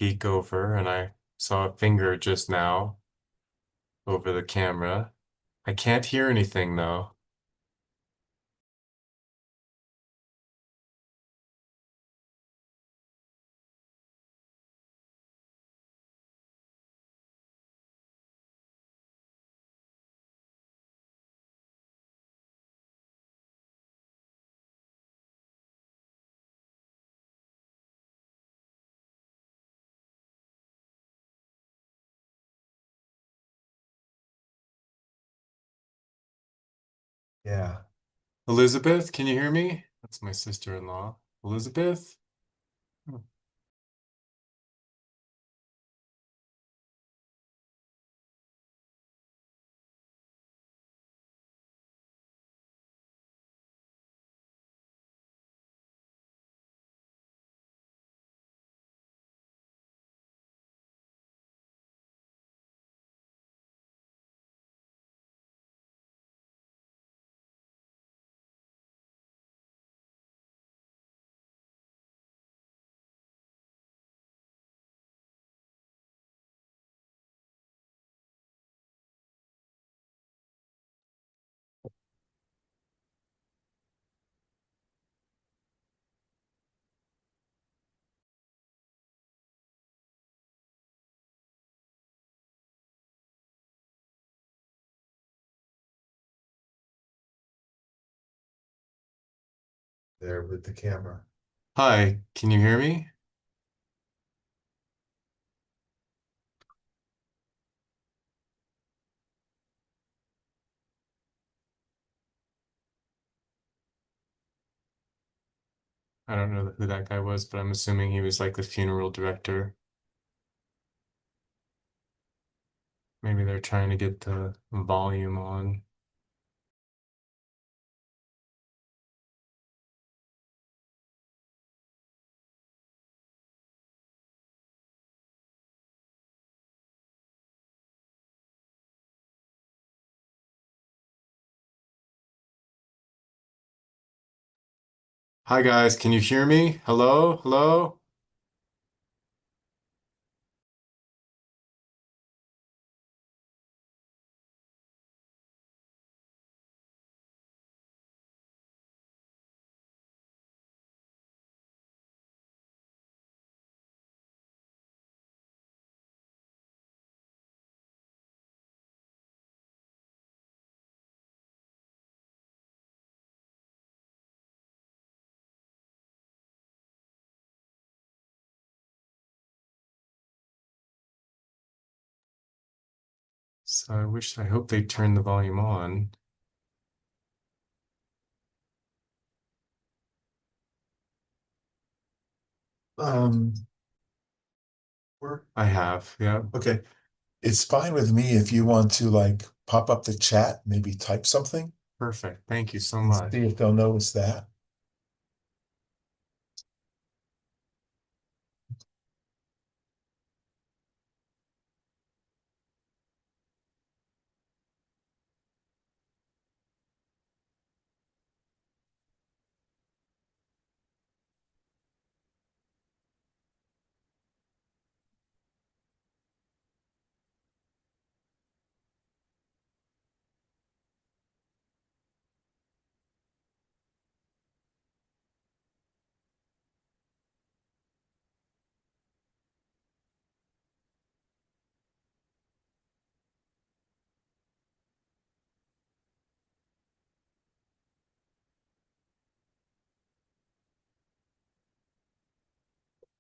peek over and I saw a finger just now over the camera. I can't hear anything though. Yeah. Elizabeth, can you hear me? That's my sister-in-law. Elizabeth? Hmm. There with the camera. Hi, can you hear me? I don't know who that guy was, but I'm assuming he was like the funeral director. Maybe they're trying to get the volume on. Hi guys, can you hear me? Hello? Hello? So I hope they turn the volume on. Um, I have, yeah. Okay, it's fine with me if you want to like pop up the chat, maybe type something Perfect. Thank you so and much. see if they'll notice that.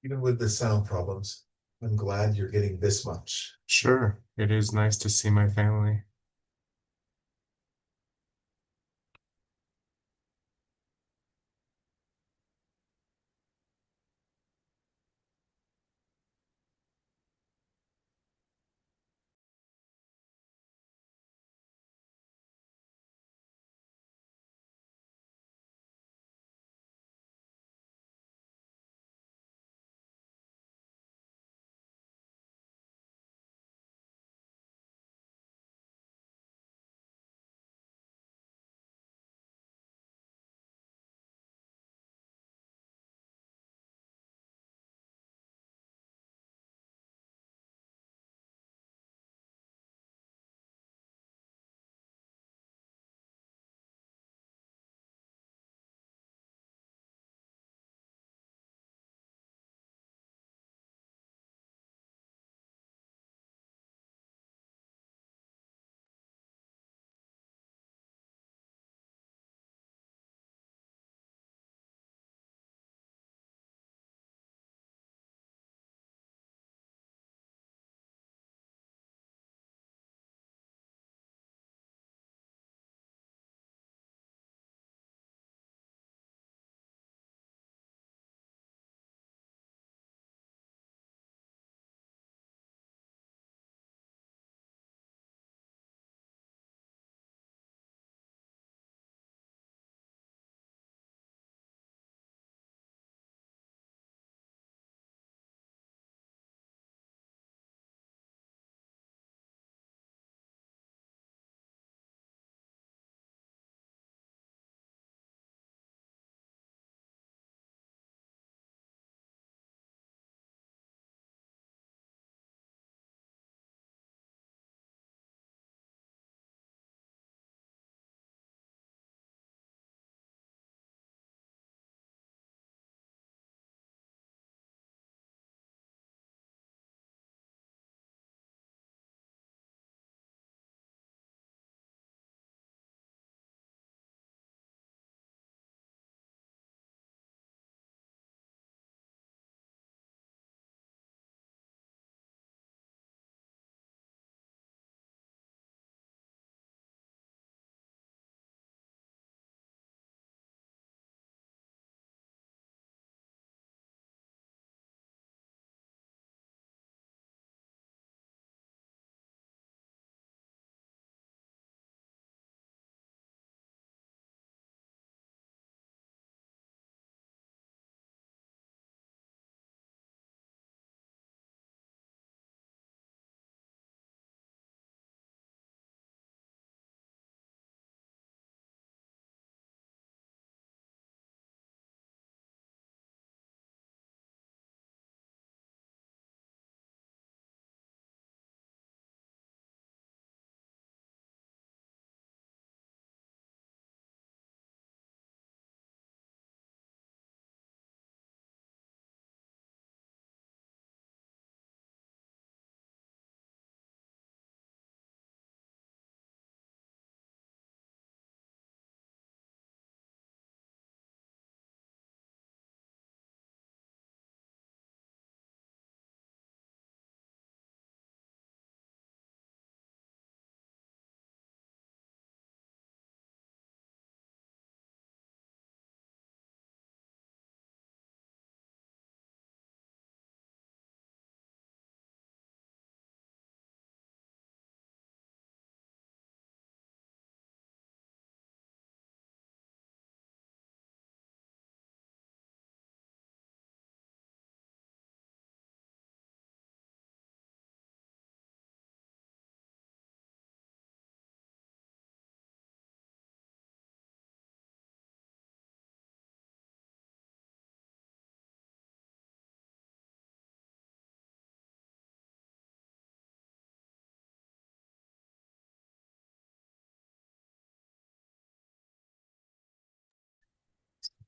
Even with the sound problems, I'm glad you're getting this much. Sure. It is nice to see my family.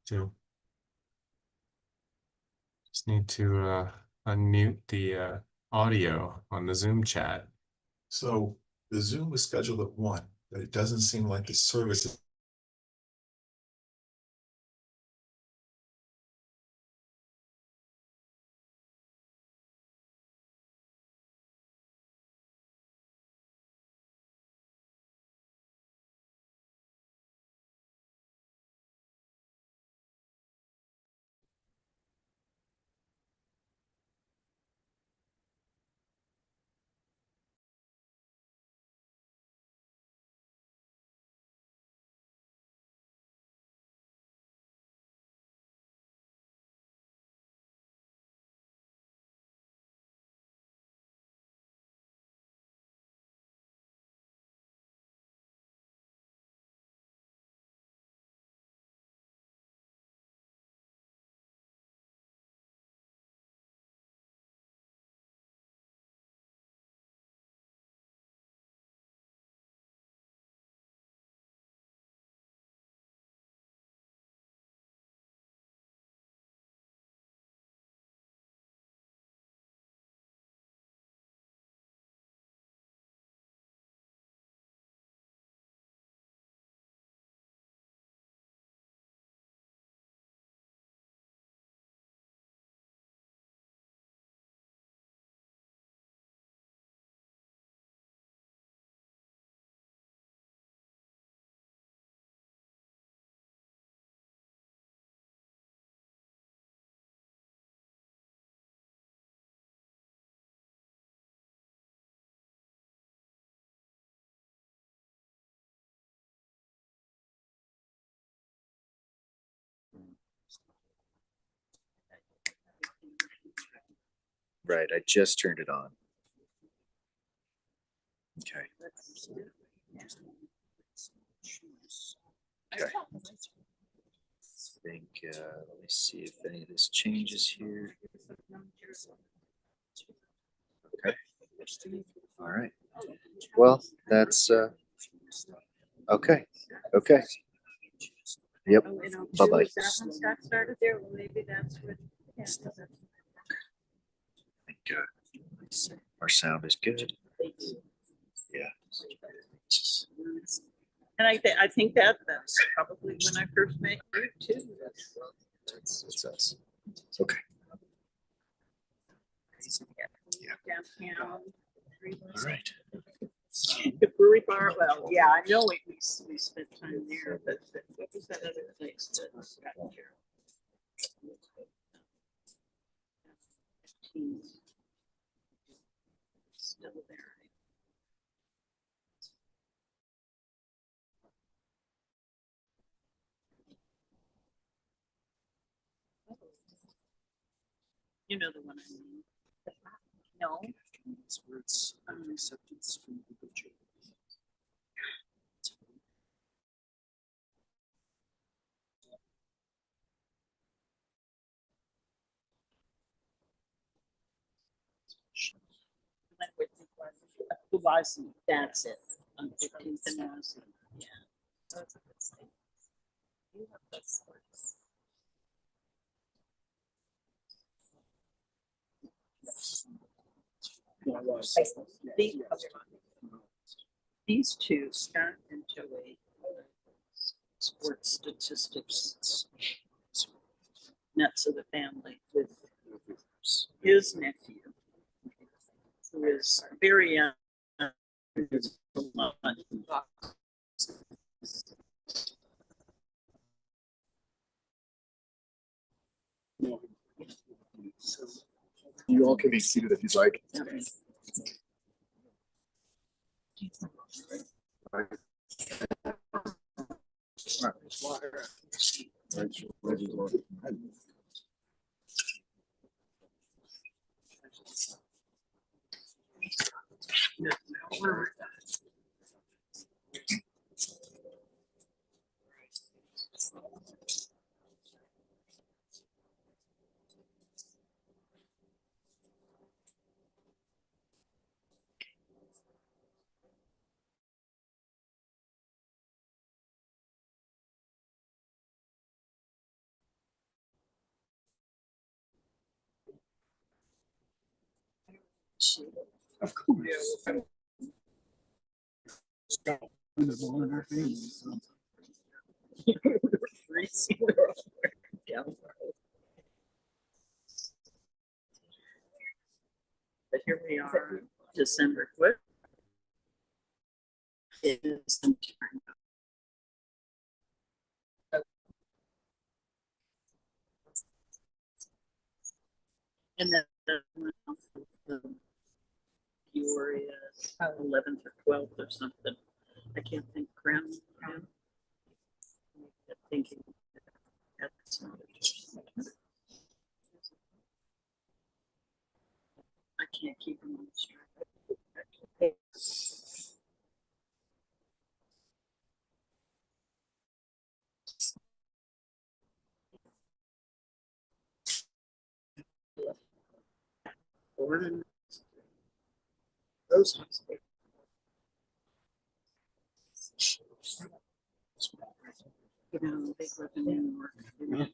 to just need to unmute the audio on the Zoom chat. So the Zoom was scheduled at 1, but it doesn't seem like the service. Right, I just turned it on. Okay. Okay. I think, let me see if any of this changes here. Okay. All right. Well, that's, okay. Okay. Yep. Bye-bye. Got started there, well, maybe that's what. Yeah. I think, our sound is good. Yeah. And I think that's probably when I first met you too. It's us. Okay. Yeah. Downtown. All right. The brewery bar, well, yeah, I know we spent time there, but what was that other place that got here? Still there. You know the one I mean. No. Acceptance from the group of children. Who was, that's it. On 15th and Madison. Yeah. That's a good thing. You have that sports. These two, Scott and Joey, sports statistics nuts of the family with his nephew, who is very young. You all can be seated if you'd like. Of course. On our family, so. We're freezing. We're all down the road. But here we are, December 5th. It is and then the Peoria 11th or 12th or something. I can't think. Crown. I kept thinking that's not it. I can't keep them on straight. Gordon, those hospitals. You know, they live in New York. New York.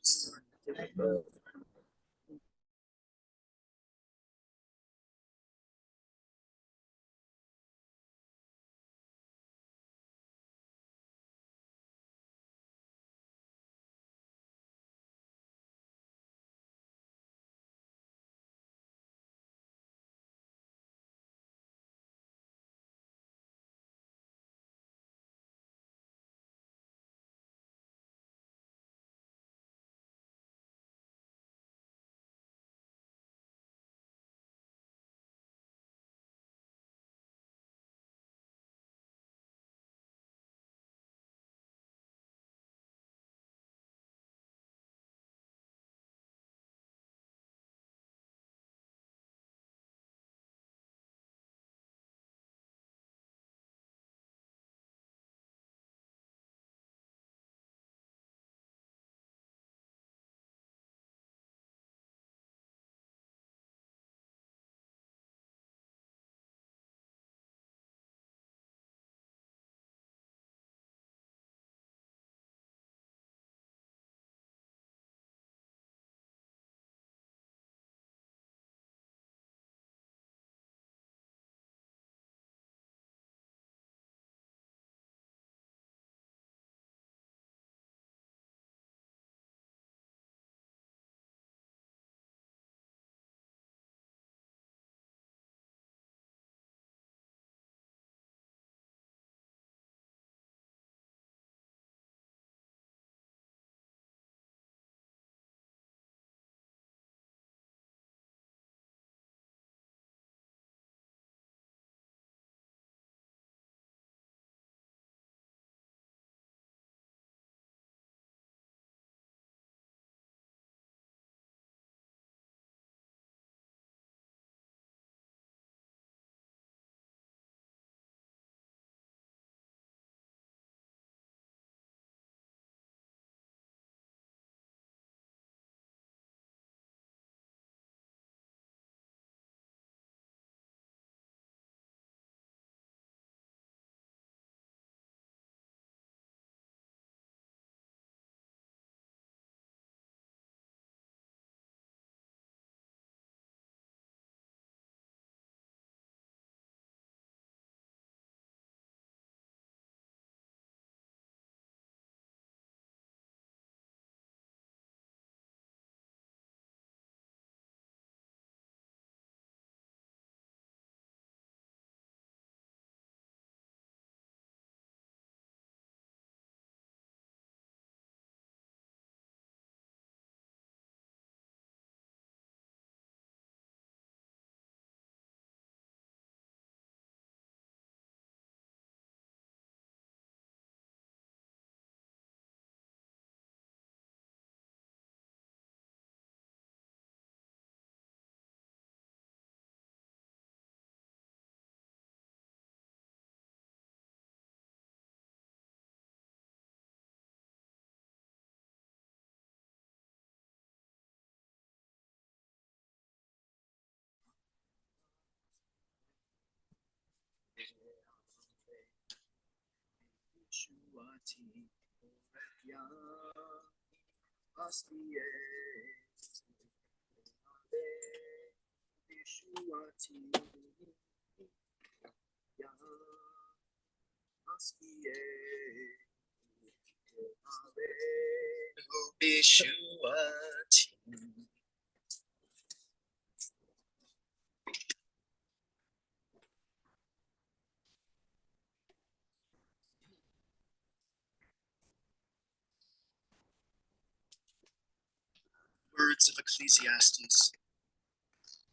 Words of Ecclesiastes.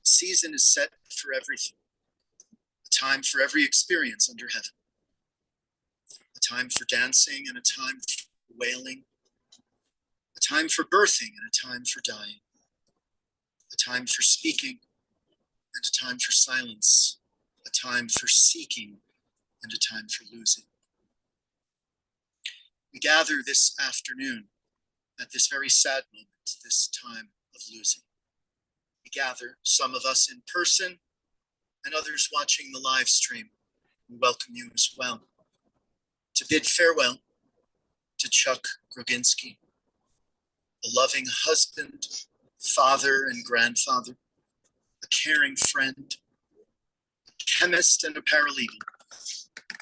Season is set for everything. A time for every experience under heaven. A time for dancing and a time for wailing. A time for birthing and a time for dying. A time for speaking and a time for silence. A time for seeking and a time for losing. We gather this afternoon at this very sad moment, this time of losing. We gather, some of us in person and others watching the live stream. We welcome you as well to bid farewell to Chuck Groginsky, a loving husband, father, and grandfather, a caring friend, a chemist and a paralegal,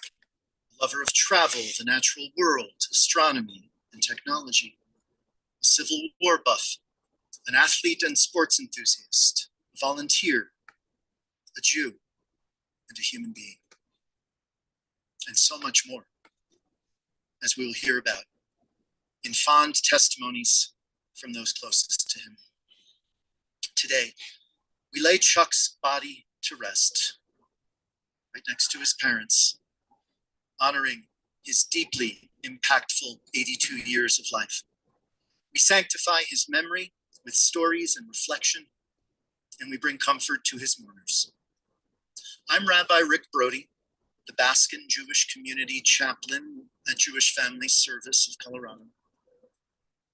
a lover of travel, the natural world, astronomy, and technology, a Civil War buff, an athlete and sports enthusiast, a volunteer, a Jew, and a human being, and so much more, as we will hear about in fond testimonies from those closest to him. Today, we lay Chuck's body to rest right next to his parents, honoring his deeply impactful 82 years of life. We sanctify his memory with stories and reflection, and we bring comfort to his mourners. I'm Rabbi Rick Brody, the Baskin Jewish Community Chaplain at Jewish Family Service of Colorado.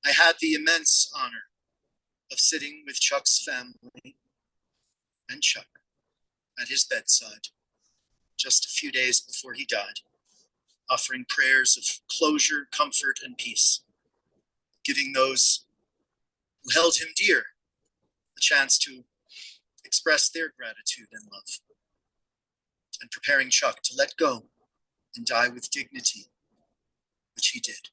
I had the immense honor of sitting with Chuck's family and Chuck at his bedside just a few days before he died, offering prayers of closure, comfort, and peace, giving those who held him dear a chance to express their gratitude and love, and preparing Chuck to let go and die with dignity, which he did.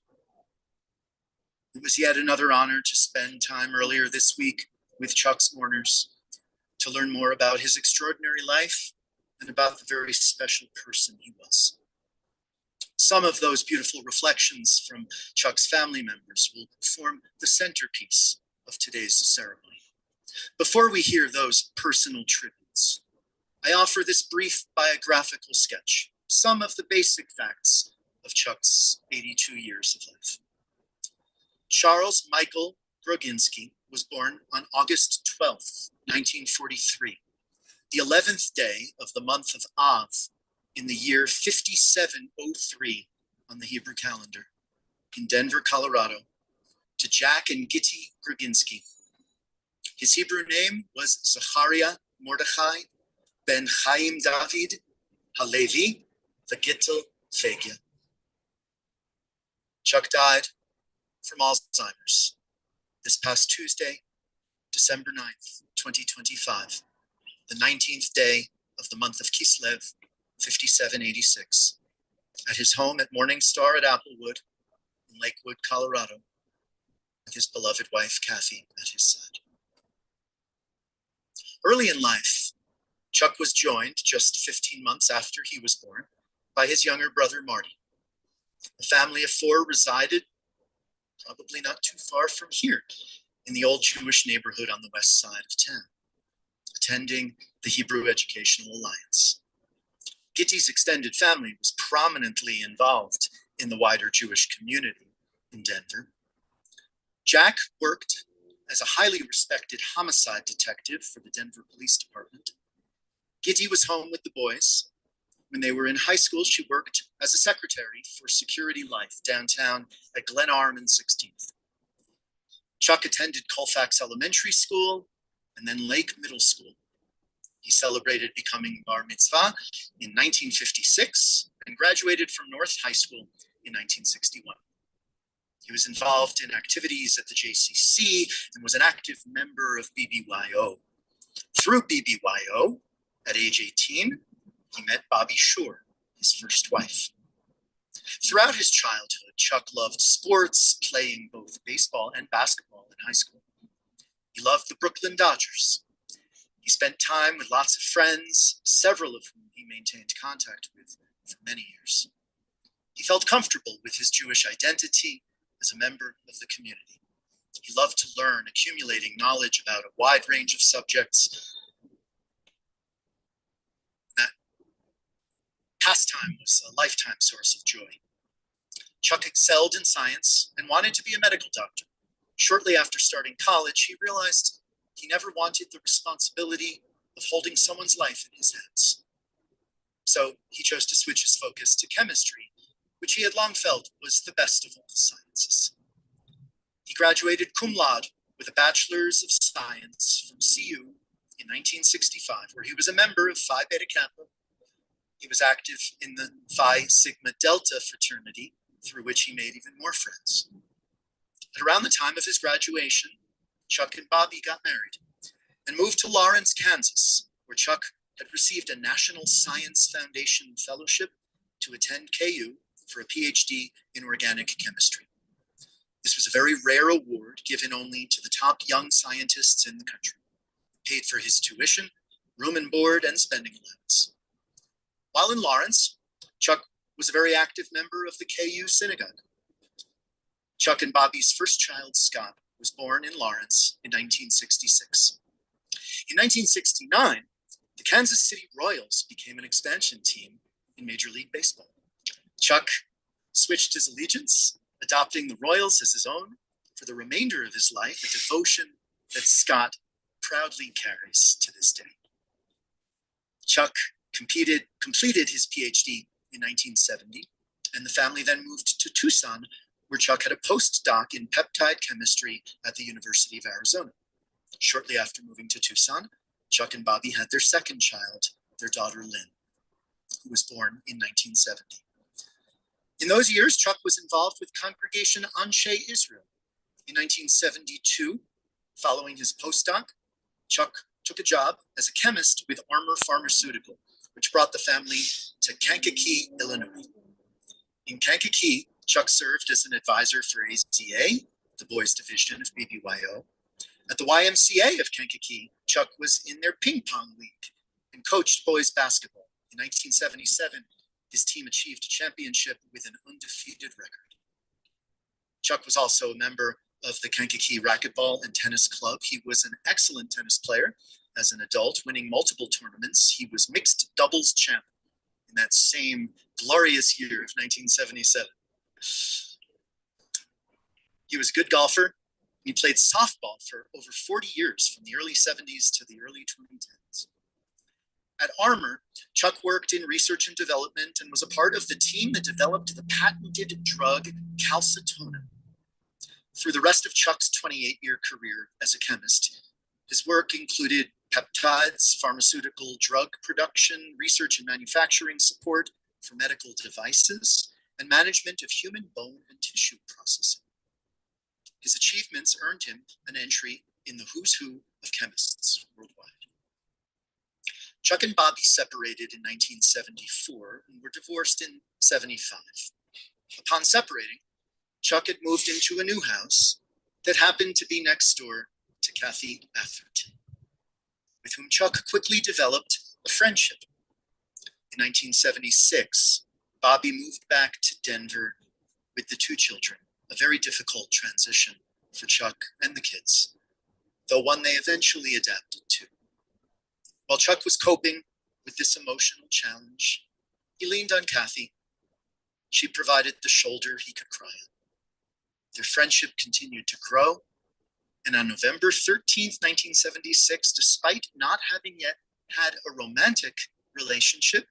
It was yet another honor to spend time earlier this week with Chuck's mourners to learn more about his extraordinary life and about the very special person he was. Some of those beautiful reflections from Chuck's family members will form the centerpiece of today's ceremony. Before we hear those personal tributes, I offer this brief biographical sketch, some of the basic facts of Chuck's 82 years of life. Charles Michael Groginsky was born on August 12th, 1943, the 11th day of the month of Av in the year 5703 on the Hebrew calendar, in Denver, Colorado, to Jack and Gitty Groginsky. His Hebrew name was Zachariah Mordechai ben Chaim David Halevi V'Gittel Fegya. Chuck died from Alzheimer's this past Tuesday, December 9th, 2025, the 19th day of the month of Kislev, 5786, at his home at Morning Star at Applewood in Lakewood, Colorado, with his beloved wife, Kathy, at his side. Early in life, Chuck was joined just 15 months after he was born by his younger brother, Marty. A family of four resided probably not too far from here in the old Jewish neighborhood on the west side of town, attending the Hebrew Educational Alliance. Gitty's extended family was prominently involved in the wider Jewish community in Denver. Jack worked as a highly respected homicide detective for the Denver Police Department. Gitty was home with the boys. When they were in high school, she worked as a secretary for Security Life downtown at Glen Arm and 16th. Chuck attended Colfax Elementary School and then Lake Middle School. He celebrated becoming bar mitzvah in 1956 and graduated from North High School in 1961. He was involved in activities at the JCC and was an active member of BBYO. Through BBYO, at age 18, he met Bobby Shore, his first wife. Throughout his childhood, Chuck loved sports, playing both baseball and basketball in high school. He loved the Brooklyn Dodgers. He spent time with lots of friends, several of whom he maintained contact with for many years. He felt comfortable with his Jewish identity as a member of the community. He loved to learn, accumulating knowledge about a wide range of subjects. That pastime was a lifetime source of joy. Chuck excelled in science and wanted to be a medical doctor. Shortly after starting college, he realized he never wanted the responsibility of holding someone's life in his hands. So he chose to switch his focus to chemistry, which he had long felt was the best of all the sciences. He graduated cum laude with a bachelor's of science from CU in 1965, where he was a member of Phi Beta Kappa. He was active in the Phi Sigma Delta fraternity, through which he made even more friends. At around the time of his graduation, Chuck and Bobby got married and moved to Lawrence, Kansas, where Chuck had received a National Science Foundation fellowship to attend KU for a PhD in organic chemistry. This was a very rare award given only to the top young scientists in the country. It paid for his tuition, room and board, and spending allowance. While in Lawrence, Chuck was a very active member of the KU synagogue. Chuck and Bobby's first child, Scott, was born in Lawrence in 1966. In 1969, the Kansas City Royals became an expansion team in Major League Baseball. Chuck switched his allegiance, adopting the Royals as his own for the remainder of his life, a devotion that Scott proudly carries to this day. Chuck completed his PhD in 1970, and the family then moved to Tucson, where Chuck had a postdoc in peptide chemistry at the University of Arizona. Shortly after moving to Tucson, Chuck and Bobby had their second child, their daughter Lynn, who was born in 1970. In those years, Chuck was involved with Congregation Anshe Israel. In 1972, following his postdoc, Chuck took a job as a chemist with Armor Pharmaceutical, which brought the family to Kankakee, Illinois. In Kankakee, Chuck served as an advisor for AZA, the boys' division of BBYO. At the YMCA of Kankakee, Chuck was in their ping pong league and coached boys basketball. In 1977, his team achieved a championship with an undefeated record. Chuck was also a member of the Kankakee Racquetball and Tennis Club. He was an excellent tennis player as an adult, winning multiple tournaments. He was mixed doubles champ in that same glorious year of 1977. He was a good golfer. He played softball for over 40 years, from the early 70s to the early 2010s. At Armor, Chuck worked in research and development and was a part of the team that developed the patented drug calcitonin. Through the rest of Chuck's 28-year career as a chemist, his work included peptides, pharmaceutical drug production, research and manufacturing support for medical devices, and management of human bone and tissue processing. His achievements earned him an entry in the who's who of chemists worldwide. Chuck and Bobby separated in 1974 and were divorced in 75. Upon separating, Chuck had moved into a new house that happened to be next door to Kathy Atherton, with whom Chuck quickly developed a friendship. In 1976, Bobby moved back to Denver with the two children, a very difficult transition for Chuck and the kids, though one they eventually adapted to. While Chuck was coping with this emotional challenge, he leaned on Kathy. She provided the shoulder he could cry on. Their friendship continued to grow, and on November 13th, 1976, despite not having yet had a romantic relationship,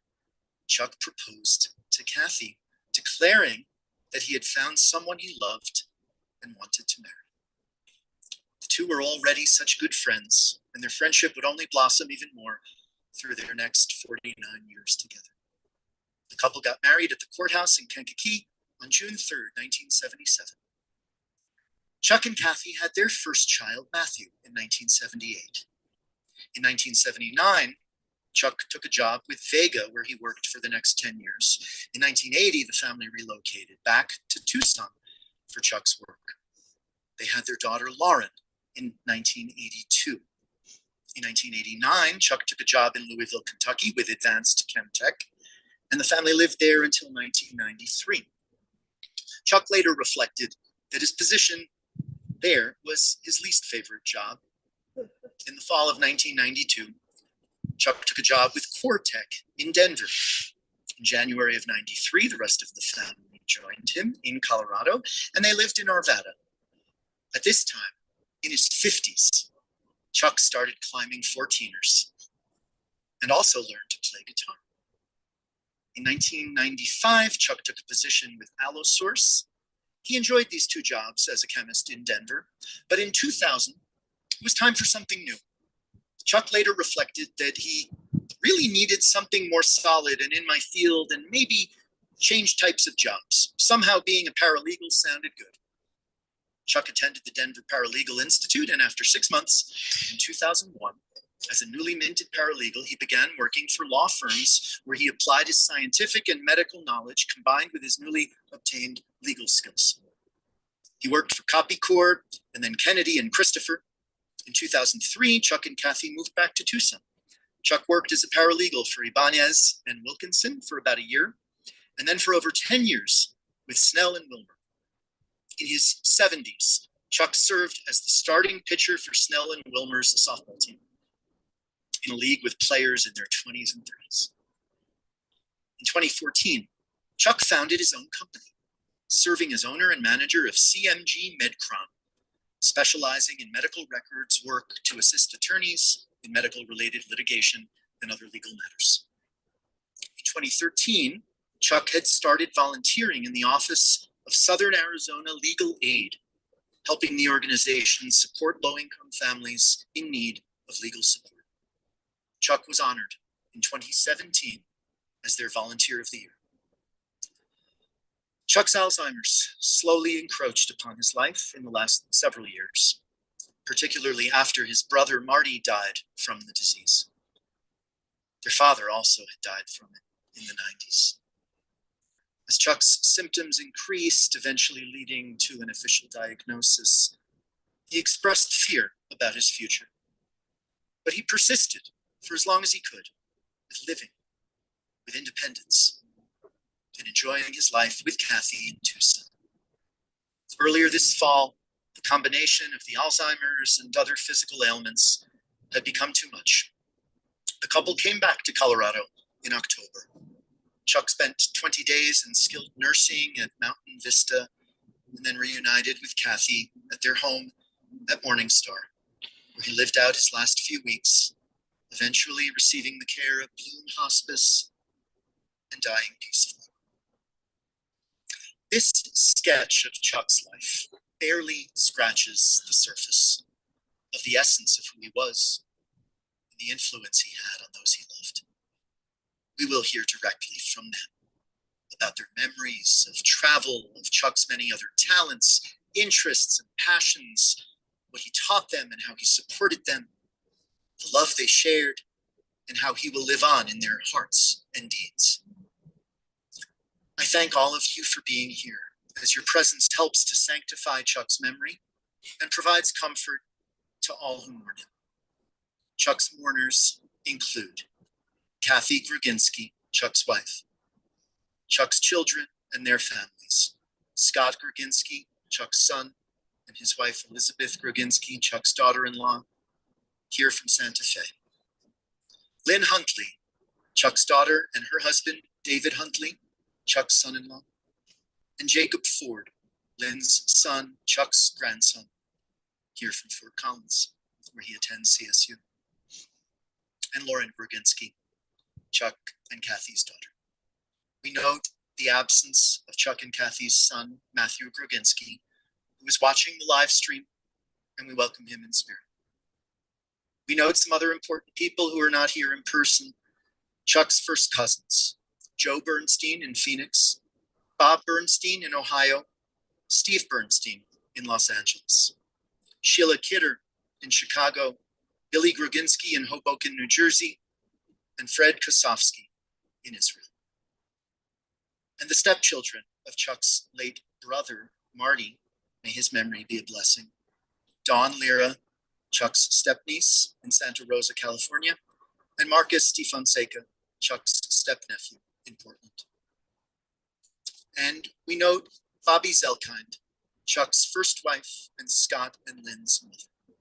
Chuck proposed to Kathy, declaring that he had found someone he loved and wanted to marry. The two were already such good friends, and their friendship would only blossom even more through their next 49 years together. The couple got married at the courthouse in Kankakee on June 3rd, 1977. Chuck and Kathy had their first child, Matthew, in 1978. In 1979, Chuck took a job with Vega, where he worked for the next 10 years. In 1980, the family relocated back to Tucson for Chuck's work. They had their daughter, Lauren, in 1982. In 1989, Chuck took a job in Louisville, Kentucky with Advanced Chemtech, and the family lived there until 1993. Chuck later reflected that his position there was his least favorite job. In the fall of 1992, Chuck took a job with Cortec in Denver. In January of 93, the rest of the family joined him in Colorado, and they lived in Arvada. At this time, in his 50s, Chuck started climbing 14ers and also learned to play guitar. In 1995, Chuck took a position with Allosource. He enjoyed these two jobs as a chemist in Denver, but in 2000, it was time for something new. Chuck later reflected that he really needed something more solid and in my field and maybe change types of jobs. Somehow being a paralegal sounded good. Chuck attended the Denver Paralegal Institute, and after 6 months, in 2001, as a newly minted paralegal, he began working for law firms where he applied his scientific and medical knowledge combined with his newly obtained legal skills. He worked for Copy Corps and then Kennedy and Christopher. In 2003, Chuck and Kathy moved back to Tucson. Chuck worked as a paralegal for Ibanez and Wilkinson for about a year, and then for over 10 years with Snell and Wilmer. In his 70s, Chuck served as the starting pitcher for Snell and Wilmer's softball team in a league with players in their 20s and 30s. In 2014, Chuck founded his own company, serving as owner and manager of CMG Medcron, specializing in medical records work to assist attorneys in medical-related litigation and other legal matters. In 2013, Chuck had started volunteering in the Office of Southern Arizona Legal Aid, helping the organization support low-income families in need of legal support. Chuck was honored in 2017 as their Volunteer of the Year. Chuck's Alzheimer's slowly encroached upon his life in the last several years, particularly after his brother Marty died from the disease. Their father also had died from it in the 90s. As Chuck's symptoms increased, eventually leading to an official diagnosis, he expressed fear about his future. But he persisted for as long as he could, with living, with independence, and enjoying his life with Kathy in Tucson. Earlier this fall, the combination of the Alzheimer's and other physical ailments had become too much. The couple came back to Colorado in October. Chuck spent 20 days in skilled nursing at Mountain Vista and then reunited with Kathy at their home at Morningstar, where he lived out his last few weeks, eventually receiving the care of Bloom Hospice and dying peacefully. This sketch of Chuck's life barely scratches the surface of the essence of who he was and the influence he had on those he loved. We will hear directly from them about their memories of travel, of Chuck's many other talents, interests, and passions, what he taught them and how he supported them, the love they shared, and how he will live on in their hearts and deeds. I thank all of you for being here, as your presence helps to sanctify Chuck's memory and provides comfort to all who mourn him. Chuck's mourners include Kathy Groginsky, Chuck's wife, Chuck's children and their families, Scott Groginsky, Chuck's son, and his wife Elizabeth Groginsky, Chuck's daughter-in-law, here from Santa Fe. Lynn Huntley, Chuck's daughter, and her husband, David Huntley, Chuck's son-in-law, and Jacob Ford, Lynn's son, Chuck's grandson, here from Fort Collins, where he attends CSU, and Lauren Groginsky, Chuck and Kathy's daughter. We note the absence of Chuck and Kathy's son, Matthew Groginsky, who is watching the live stream, and we welcome him in spirit. We note some other important people who are not here in person. Chuck's first cousins, Joe Bernstein in Phoenix, Bob Bernstein in Ohio, Steve Bernstein in Los Angeles, Sheila Kidder in Chicago, Billy Groginsky in Hoboken, New Jersey, and Fred Kosofsky in Israel. And the stepchildren of Chuck's late brother, Marty, may his memory be a blessing. Dawn Lira, Chuck's stepniece in Santa Rosa, California, and Marcus DeFonseca, Chuck's stepnephew in Portland. And we note Bobby Zelkind, Chuck's first wife and Scott and Lynn's mother.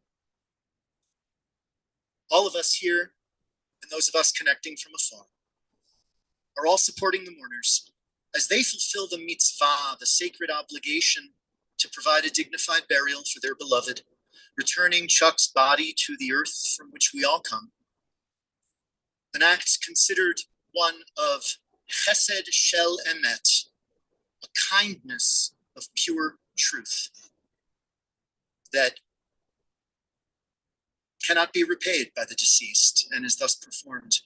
All of us here, and those of us connecting from afar, are all supporting the mourners as they fulfill the mitzvah, the sacred obligation to provide a dignified burial for their beloved, returning Chuck's body to the earth from which we all come. An act considered one of chesed shel emet, a kindness of pure truth that cannot be repaid by the deceased and is thus performed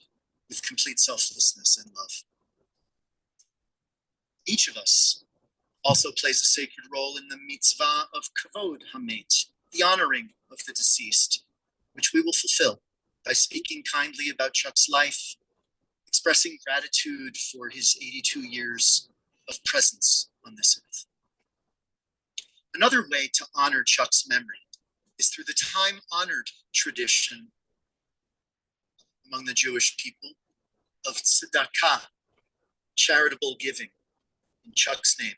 with complete selflessness and love. Each of us also plays a sacred role in the mitzvah of kavod hamet, the honoring of the deceased, which we will fulfill by speaking kindly about Chuck's life, expressing gratitude for his 82 years of presence on this earth. Another way to honor Chuck's memory is through the time-honored tradition among the Jewish people of tzedakah, charitable giving, in Chuck's name.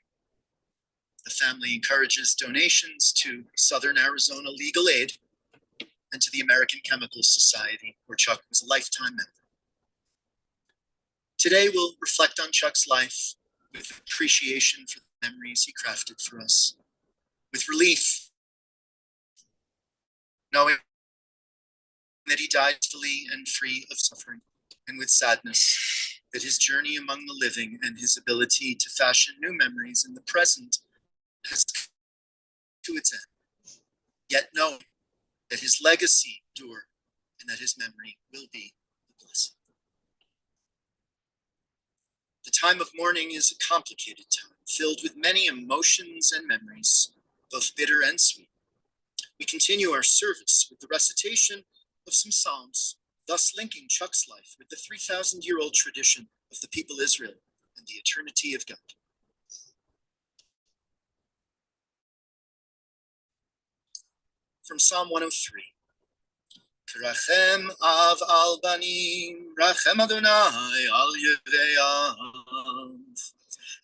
The family encourages donations to Southern Arizona Legal Aid and to the American Chemical Society, where Chuck was a lifetime member. Today, we'll reflect on Chuck's life with appreciation for the memories he crafted for us, with relief, knowing that he died fully and free of suffering, and with sadness that his journey among the living and his ability to fashion new memories in the present has come to its end, yet knowing that his legacy endure and that his memory will be a blessing. The time of mourning is a complicated time, filled with many emotions and memories, both bitter and sweet. We continue our service with the recitation of some psalms, thus linking Chuck's life with the 3,000-year-old tradition of the people Israel and the eternity of God. From Psalm 103. Rachem av al banim, rachem Adonai al yereav.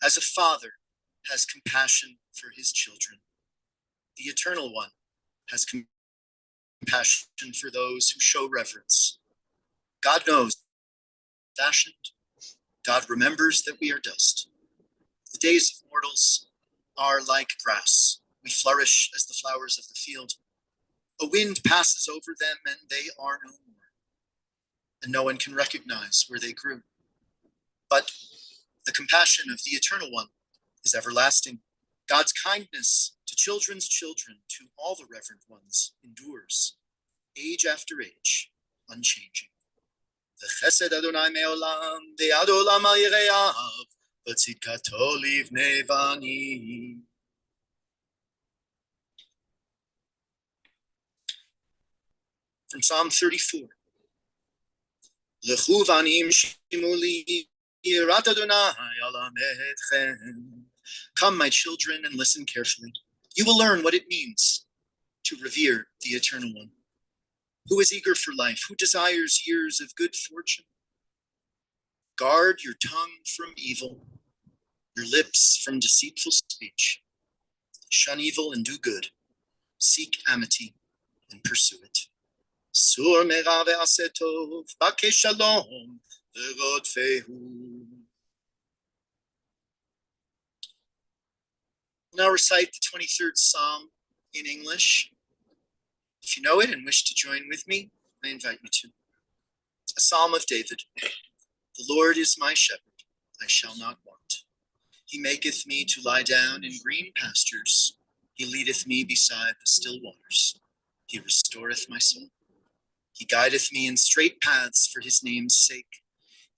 As a father has compassion for his children, the Eternal One has compassion for those who show reverence. God knows, fashioned. God remembers that we are dust. The days of mortals are like grass. We flourish as the flowers of the field. A wind passes over them and they are no more. And no one can recognize where they grew. But the compassion of the Eternal One is everlasting. God's kindness to children's children, to all the reverent ones, endures, age after age, unchanging. V'chesed Adonai me'olam, ve'ad olam al yireav, v'tzidkato livnei bani. From Psalm 34. Lechu vanim shimuli, yirat Adonai alamed etchem. Come, my children, and listen carefully. You will learn what it means to revere the Eternal One. Who is eager for life? Who desires years of good fortune? Guard your tongue from evil, your lips from deceitful speech. Shun evil and do good. Seek amity and pursue it. Sur mera ve'aseh tov, b'kei shalom v'rodfehu. Now recite the 23rd Psalm in English. If you know it and wish to join with me, I invite you to. A Psalm of David. The Lord is my shepherd, I shall not want. He maketh me to lie down in green pastures. He leadeth me beside the still waters. He restoreth my soul. He guideth me in straight paths for his name's sake.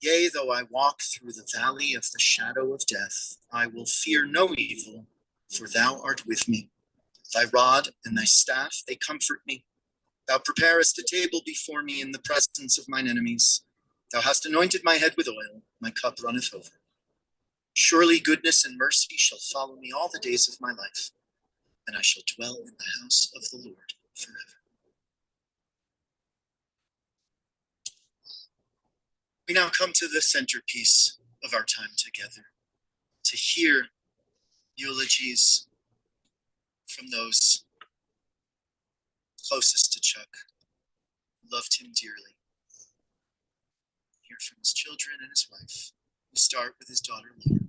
Yea, though I walk through the valley of the shadow of death, I will fear no evil, for thou art with me. Thy rod and thy staff, they comfort me. Thou preparest a table before me in the presence of mine enemies. Thou hast anointed my head with oil, my cup runneth over. Surely goodness and mercy shall follow me all the days of my life, and I shall dwell in the house of the Lord forever. We now come to the centerpiece of our time together, to hear eulogies from those closest to Chuck, who loved him dearly. Hear from his children and his wife. We start with his daughter, Laura.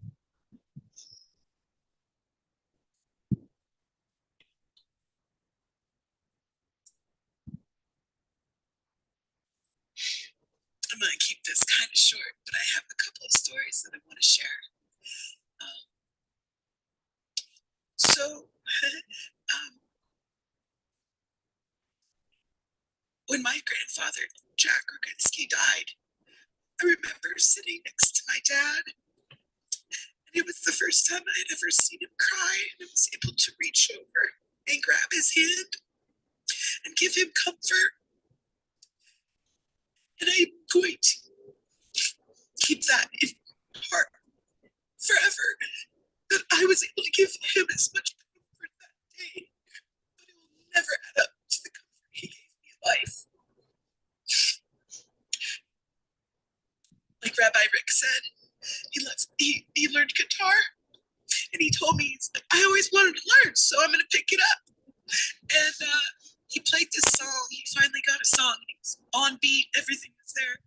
I'm going to keep this kind of short, but I have a couple of stories that I want to share. When my grandfather, Jack Groginsky, died, I remember sitting next to my dad, and it was the first time I had ever seen him cry, and I was able to reach over and grab his hand and give him comfort. And I'm going to keep that in my heart forever, that I was able to give him as much comfort that day, but it will never add up to the comfort he gave me in life. Like Rabbi Rick said, he learned guitar, and he told me, he's like, I always wanted to learn, so I'm gonna pick it up. And he played this song. He finally got a song. He was on beat. Everything was there.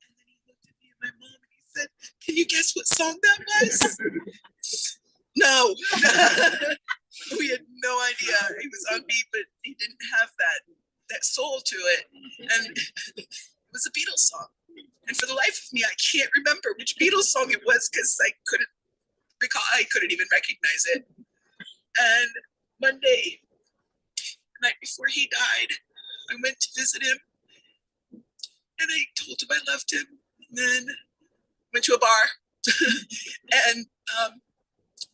And then he looked at me and my mom, and he said, "Can you guess what song that was?" No. We had no idea. He was on beat, but he didn't have that soul to it. And it was a Beatles song. And for the life of me, I can't remember which Beatles song it was because I couldn't recall. I couldn't even recognize it. And Monday, the night before he died, I went to visit him, and I told him I loved him. And then went to a bar, and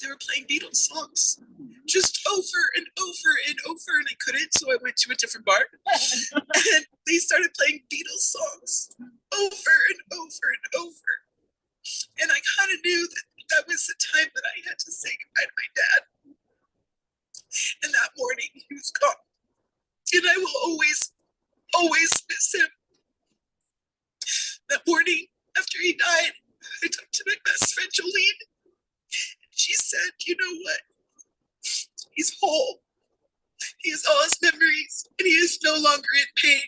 they were playing Beatles songs just over and over and over, and I couldn't, so I went to a different bar, and they started playing Beatles songs over and over and over. And I kind of knew that was the time that I had to say goodbye to my dad. And that morning, he was gone. And I will always, always miss him. That morning, after he died, I talked to my best friend, Jolene. And she said, you know what? He's whole. He has all his memories, and he is no longer in pain.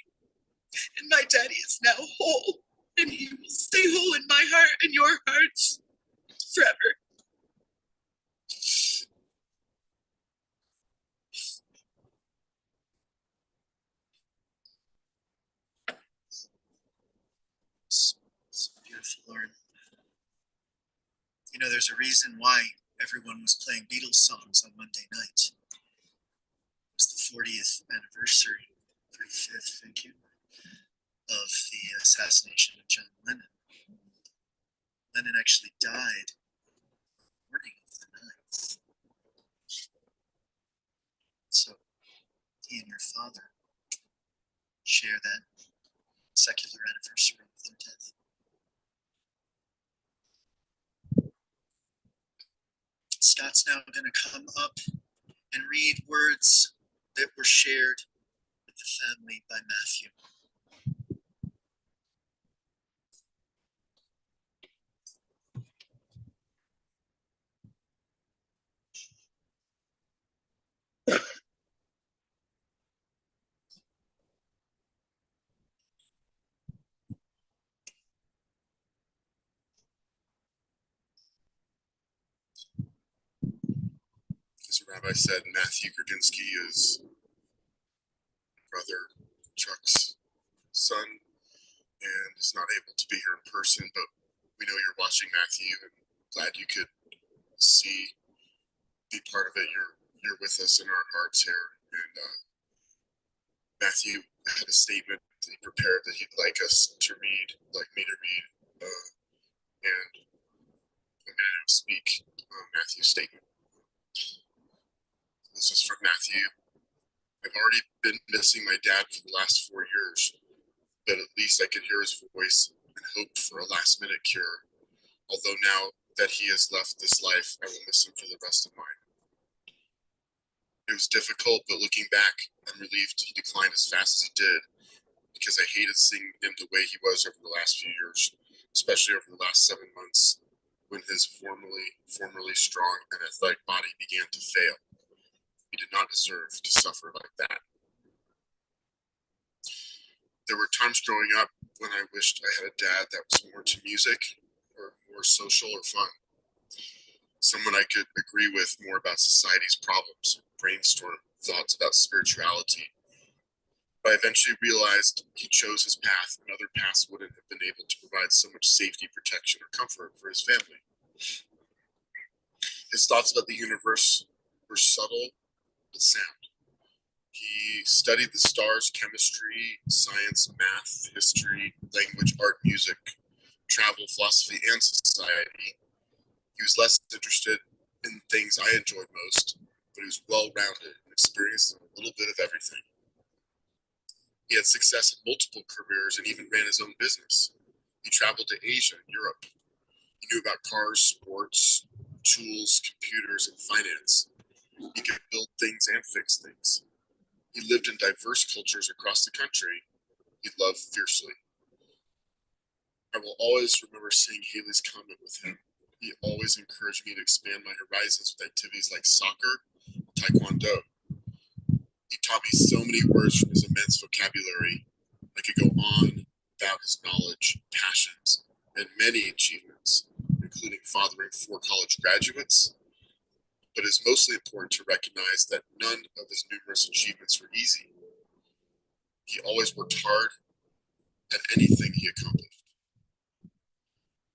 And my daddy is now whole, and he will stay whole in my heart and your hearts forever. It's beautiful, Lauren. You know, there's a reason why everyone was playing Beatles songs on Monday night. It was the 40th anniversary, 35th, thank you, of the assassination of John Lennon. Lennon actually died on the morning of the 9th. So he and your father share that secular anniversary of their death. Scott's now going to come up and read words that were shared with the family by Matthew. As the rabbi said, Matthew Groginsky is brother Chuck's son and is not able to be here in person, but we know you're watching, Matthew, and glad you could be part of it. You're with us in our hearts here. And Matthew had a statement that he prepared that he'd like us to read, like me to read, and I'm going to speak Matthew's statement. This is from Matthew. I've already been missing my dad for the last 4 years, but at least I could hear his voice and hoped for a last-minute cure, although now that he has left this life, I will miss him for the rest of mine. It was difficult, but looking back, I'm relieved he declined as fast as he did, because I hated seeing him the way he was over the last few years, especially over the last 7 months, when his formerly strong and athletic body began to fail. He did not deserve to suffer like that. There were times growing up when I wished I had a dad that was more to music or more social or fun. Someone I could agree with more about society's problems, brainstorm thoughts about spirituality. But I eventually realized he chose his path, and other paths wouldn't have been able to provide so much safety, protection, or comfort for his family. His thoughts about the universe were subtle but sound. He studied the stars, chemistry, science, math, history, language, art, music, travel, philosophy, and society. He was less interested in things I enjoyed most, but he was well-rounded and experienced a little bit of everything. He had success in multiple careers and even ran his own business. He traveled to Asia and Europe. He knew about cars, sports, tools, computers, and finance. He could build things and fix things. He lived in diverse cultures across the country. He loved fiercely. I will always remember seeing Haley's comment with him. He always encouraged me to expand my horizons with activities like soccer, taekwondo. He taught me so many words from his immense vocabulary. I could go on about his knowledge, passions, and many achievements, including fathering 4 college graduates. But it's mostly important to recognize that none of his numerous achievements were easy. He always worked hard at anything he accomplished.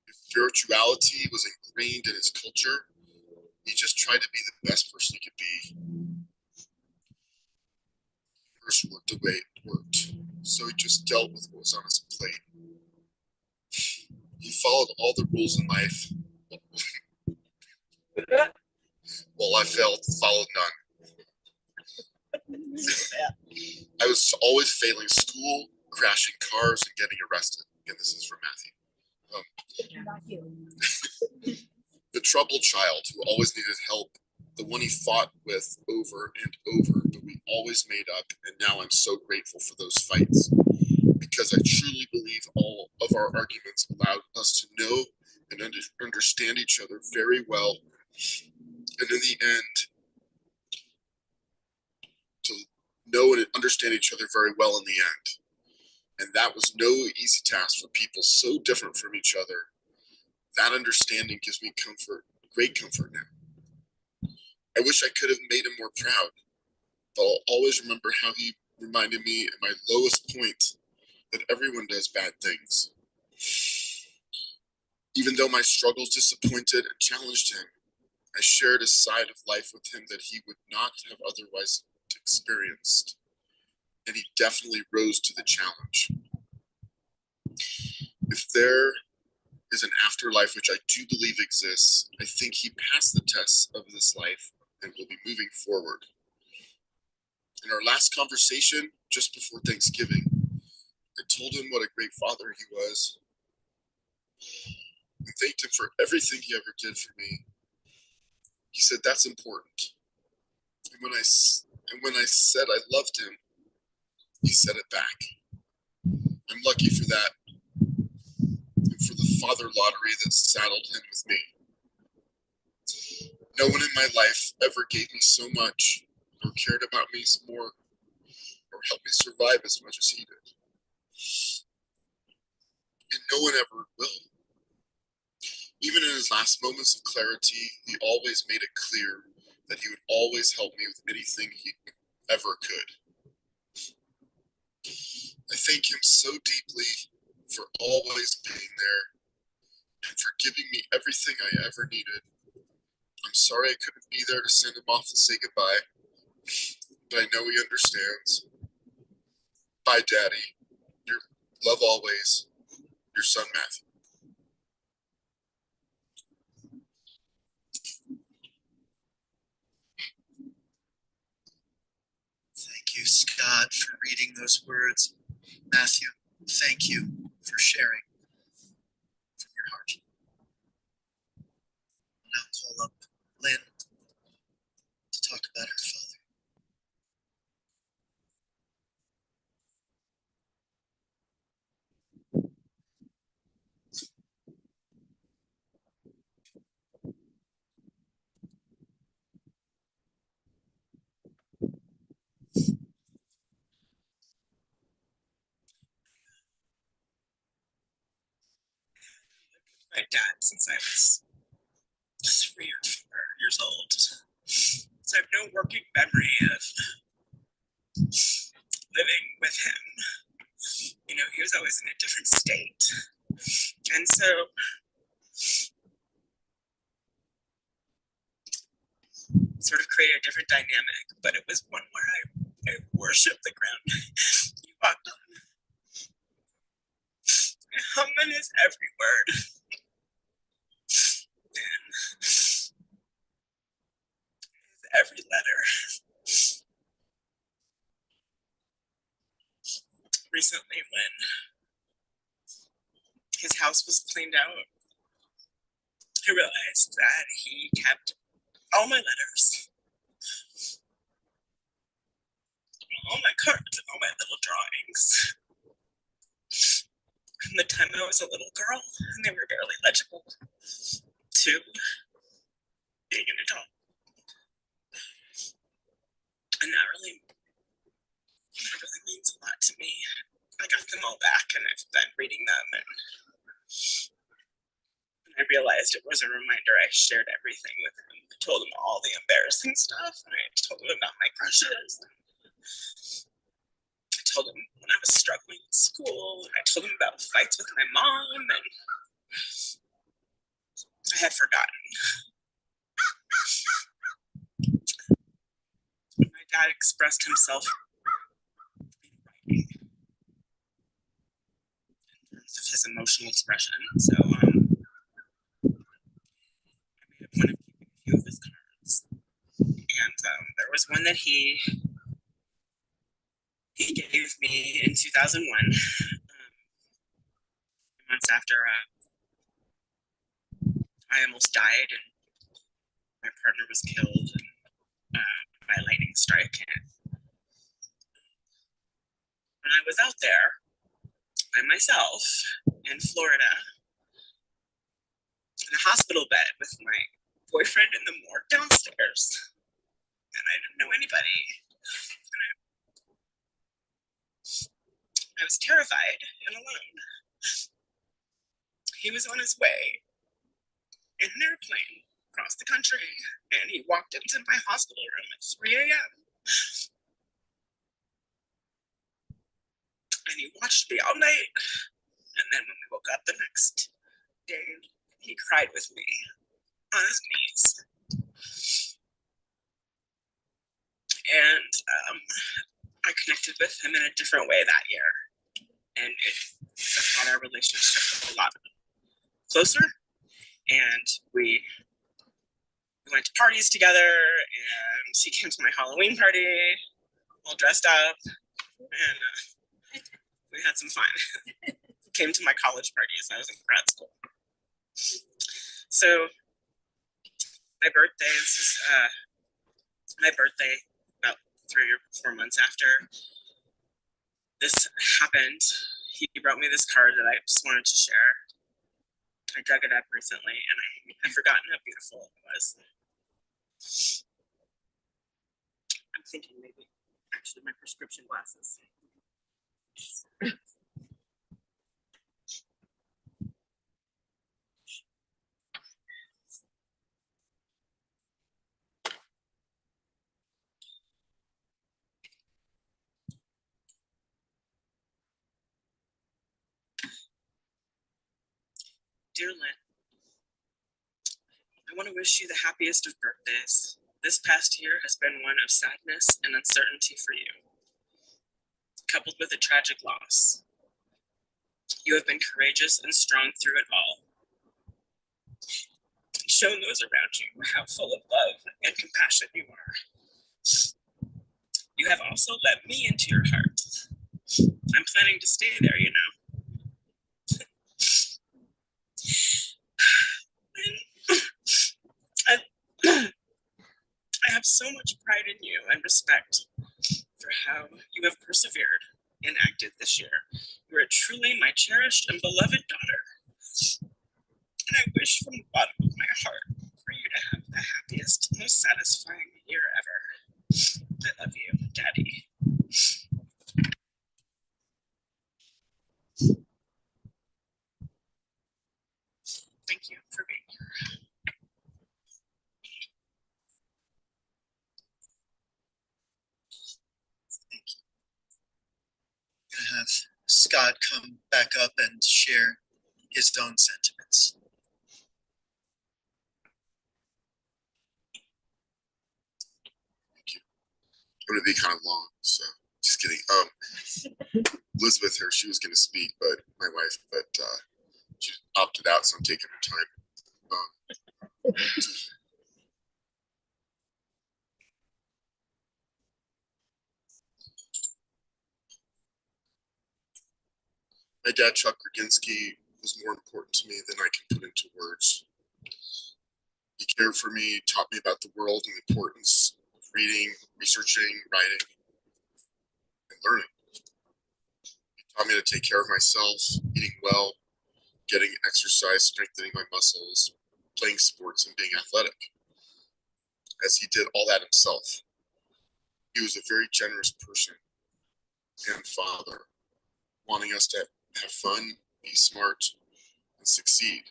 His spirituality was ingrained in his culture. He just tried to be the best person he could be. First worked the way it worked, so he just dealt with what was on his plate. He followed all the rules in life, while I followed none. I was always failing school, crashing cars, and getting arrested. Again, this is from Matthew. The troubled child who always needed help, the one he fought with over and over, but we always made up, and now I'm so grateful for those fights, because I truly believe all of our arguments allowed us to know and understand each other very well, and in the end, to know and understand each other very well in the end. And that was no easy task for people so different from each other. That understanding gives me comfort, great comfort now. I wish I could have made him more proud, but I'll always remember how he reminded me at my lowest point that everyone does bad things. Even though my struggles disappointed and challenged him, I shared a side of life with him that he would not have otherwise experienced, and he definitely rose to the challenge. If there is an afterlife, which I do believe exists, I think he passed the tests of this life and will be moving forward. In our last conversation, just before Thanksgiving, I told him what a great father he was and thanked him for everything he ever did for me. He said, "That's important." And when I said I loved him, he said it back. I'm lucky for that, and for the father lottery that saddled him with me. No one in my life ever gave me so much, or cared about me more, or helped me survive as much as he did. And no one ever will. Even in his last moments of clarity, he always made it clear that he would always help me with anything he ever could. I thank him so deeply for always being there and for giving me everything I ever needed. I'm sorry I couldn't be there to send him off to say goodbye, but I know he understands. Bye, Daddy. Your love always. Your son, Matthew. Thank you, Scott, for reading those words. Matthew, thank you for sharing. dad since I was 3 or 4 years old. So I have no working memory of living with him. You know, he was always in a different state. And so sort of created a different dynamic, but it was one where I worshiped the ground he walked on. I hum in his every word. And his every letter. Recently, when his house was cleaned out, I realized that he kept all my letters, all my cards, and all my little drawings from the time I was a little girl, and they were barely legible, to being an adult. And that really means a lot to me. I got them all back, and I've been reading them, and I realized it was a reminder. I shared everything with him. I told him all the embarrassing stuff, and I told him about my crushes. I told him when I was struggling in school, and I told him about fights with my mom, and I had forgotten. My dad expressed himself in writing in terms of his emotional expression. So I made a point of keeping a few of his cards. And there was one that he gave me in 2001, months after I almost died and my partner was killed by a lightning strike. And I was out there by myself in Florida in a hospital bed with my boyfriend in the morgue downstairs. And I didn't know anybody. And I was terrified and alone. He was on his way in an airplane across the country, and he walked into my hospital room at 3 a.m. And he watched me all night. And then when we woke up the next day, he cried with me on his knees. And I connected with him in a different way that year. And it brought our relationship a lot closer. And we went to parties together, and he came to my Halloween party all dressed up, and we had some fun. Came to my college parties. I was in grad school. So my birthday, this is my birthday about 3 or 4 months after this happened. He wrote me this card that I just wanted to share. I dug it up recently, and I'd forgotten how beautiful it was. I'm thinking maybe actually my prescription glasses. Dear Lynn, I want to wish you the happiest of birthdays. This past year has been one of sadness and uncertainty for you, coupled with a tragic loss. You have been courageous and strong through it all, and shown those around you how full of love and compassion you are. You have also let me into your heart. I'm planning to stay there, you know. I have so much pride in you and respect for how you have persevered and acted this year. You are truly my cherished and beloved daughter. And I wish from the bottom of my heart for you to have the happiest, most satisfying year ever. I love you, Daddy. Thank you for being here. Thank you. I'm gonna have Scott come back up and share his own sentiments. Thank you. I'm gonna be kind of long, so just kidding. Elizabeth here, she was gonna speak, but my wife, she opted out, so I'm taking her time. My dad, Chuck Groginsky, was more important to me than I can put into words. He cared for me, taught me about the world and the importance of reading, researching, writing, and learning. He taught me to take care of myself, eating well, getting exercise, strengthening my muscles, playing sports, and being athletic, as he did all that himself. He was a very generous person and father, wanting us to have fun, be smart, and succeed.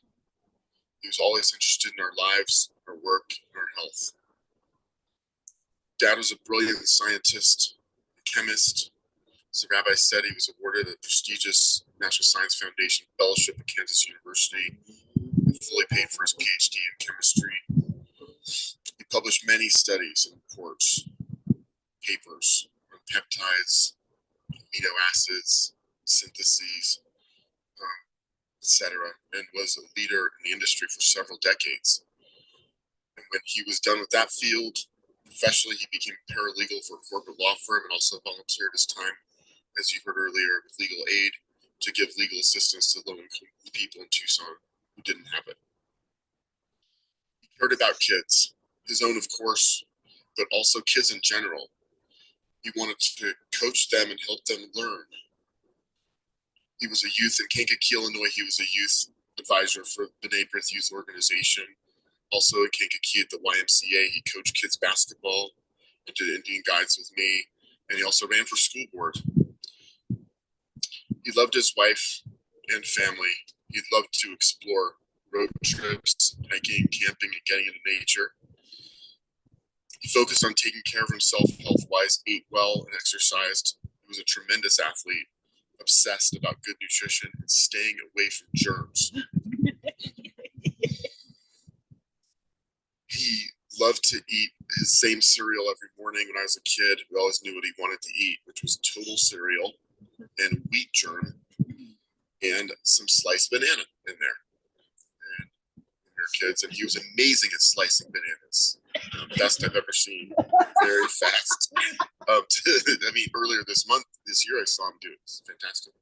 He was always interested in our lives, our work, and our health. Dad was a brilliant scientist, a chemist. As the rabbi said, he was awarded a prestigious National Science Foundation fellowship at Kansas University and fully paid for his PhD in chemistry. He published many studies and reports, papers on peptides, amino acids, syntheses, etc., and was a leader in the industry for several decades. And when he was done with that field, professionally, he became a paralegal for a corporate law firm and also volunteered his time, as you heard earlier, with legal aid to give legal assistance to low-income people in Tucson who didn't have it. He cared about kids, his own, of course, but also kids in general. He wanted to coach them and help them learn. He was a youth in Kankakee, Illinois. He was a youth advisor for B'nai B'rith Youth Organization. Also in Kankakee at the YMCA, he coached kids basketball and did Indian guides with me. And he also ran for school board. He loved his wife and family. He loved to explore road trips, hiking, camping, and getting into nature. He focused on taking care of himself health-wise, ate well, and exercised. He was a tremendous athlete, obsessed about good nutrition and staying away from germs. He loved to eat his same cereal every morning. When I was a kid, we always knew what he wanted to eat, which was total cereal and wheat germ and some sliced banana in there. And your kids, and he was amazing at slicing bananas. Best I've ever seen. Very fast. I mean, earlier this year, I saw him do it. It's fantastic.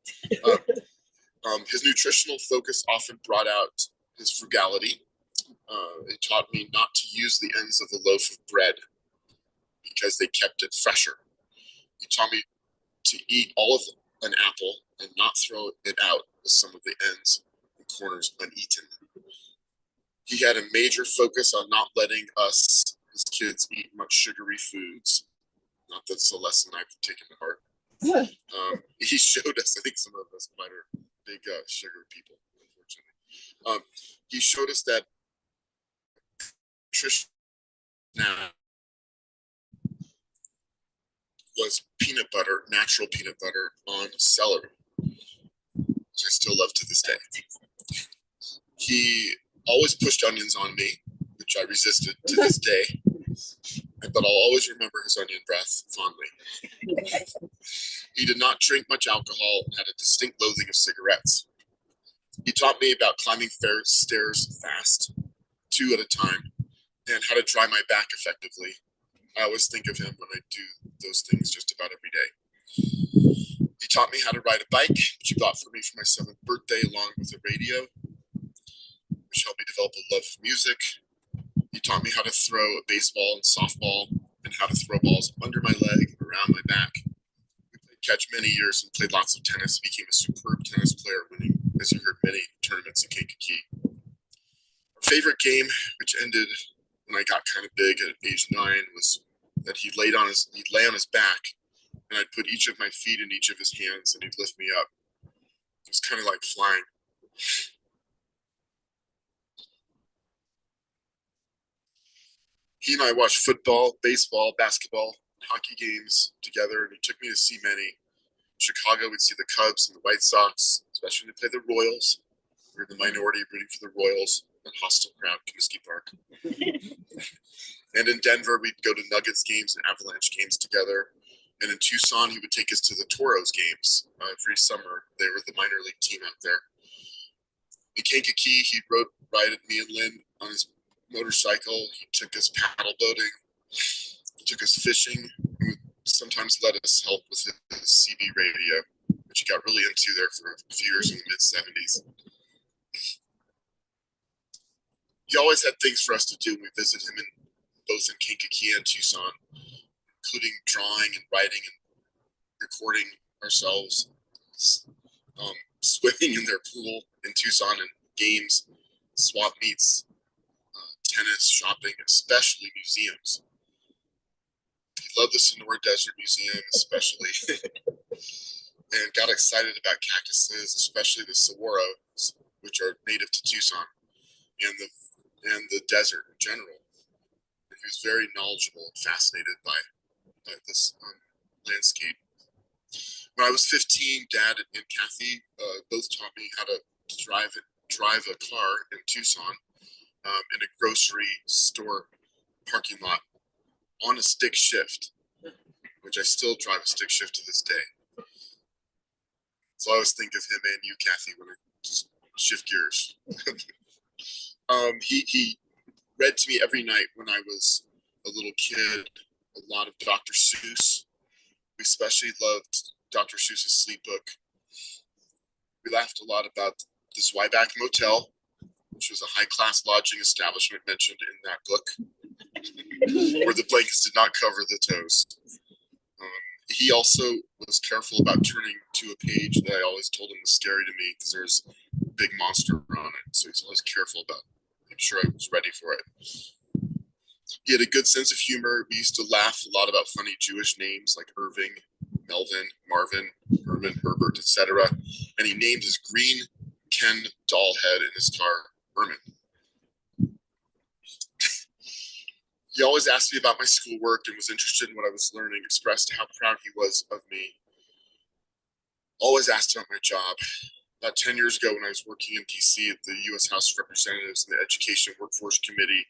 His nutritional focus often brought out his frugality. It taught me not to use the ends of the loaf of bread because they kept it fresher. He taught me to eat all of an apple and not throw it out with some of the ends and corners uneaten. He had a major focus on not letting us, his kids, eat much sugary foods. Not that it's a lesson I've taken to heart. He showed us, I think some of us might are big sugar people, unfortunately. He showed us that nutrition now was peanut butter, natural peanut butter on celery, which I still love to this day. He always pushed onions on me, which I resisted to this day, but I'll always remember his onion breath fondly. He did not drink much alcohol and had a distinct loathing of cigarettes. He taught me about climbing stairs fast, 2 at a time, and how to dry my back effectively. I always think of him when I do those things just about every day. He taught me how to ride a bike, which he bought for me for my 7th birthday, along with a radio, which helped me develop a love of music. He taught me how to throw a baseball and softball and how to throw balls under my leg and around my back. We played catch many years and played lots of tennis. He became a superb tennis player, winning, as you heard, many tournaments in Kankakee. Our favorite game, which ended when I got kind of big at age 9, was that he'd lay on his back, and I'd put each of my feet in each of his hands, and he'd lift me up. It was kind of like flying. He and I watched football, baseball, basketball, hockey games together, and he took me to see many. Chicago, we'd see the Cubs and the White Sox, especially when they play the Royals. We were the minority rooting for the Royals, that hostile crowd, Comiskey Park. And in Denver, we'd go to Nuggets games and Avalanche games together. And in Tucson, he would take us to the Toros games every summer. They were the minor league team out there. In Kankakee, he rided me and Lynn on his motorcycle. He took us paddle boating. He took us fishing. He would sometimes let us help with his CB radio, which he got really into there for a few years in the mid-70s. He always had things for us to do when we visited him both in Kankakee and Tucson, including drawing and writing and recording ourselves, swimming in their pool in Tucson, and games, swap meets, tennis, shopping, especially museums. He loved the Sonora Desert Museum, especially, and got excited about cactuses, especially the saguaros, which are native to Tucson, and the desert in general. And he was very knowledgeable and fascinated by this landscape. When I was 15, Dad and Kathy both taught me how to drive a car in Tucson in a grocery store parking lot on a stick shift, which I still drive a stick shift to this day. So I always think of him and you, Kathy, when I just shift gears. He read to me every night when I was a little kid, a lot of Dr. Seuss. We especially loved Dr. Seuss's sleep book. We laughed a lot about the Zweiback Motel, which was a high-class lodging establishment mentioned in that book, where the blankets did not cover the toes. He also was careful about turning to a page that I always told him was scary to me because there's a big monster on it. So he's always careful about making sure I was ready for it. He had a good sense of humor. We used to laugh a lot about funny Jewish names like Irving, Melvin, Marvin, Herman, Herbert, etc. And he named his green Ken doll head in his car Herman. He always asked me about my schoolwork and was interested in what I was learning, expressed how proud he was of me. Always asked about my job. About 10 years ago, when I was working in DC at the U.S. House of Representatives in the Education Workforce Committee,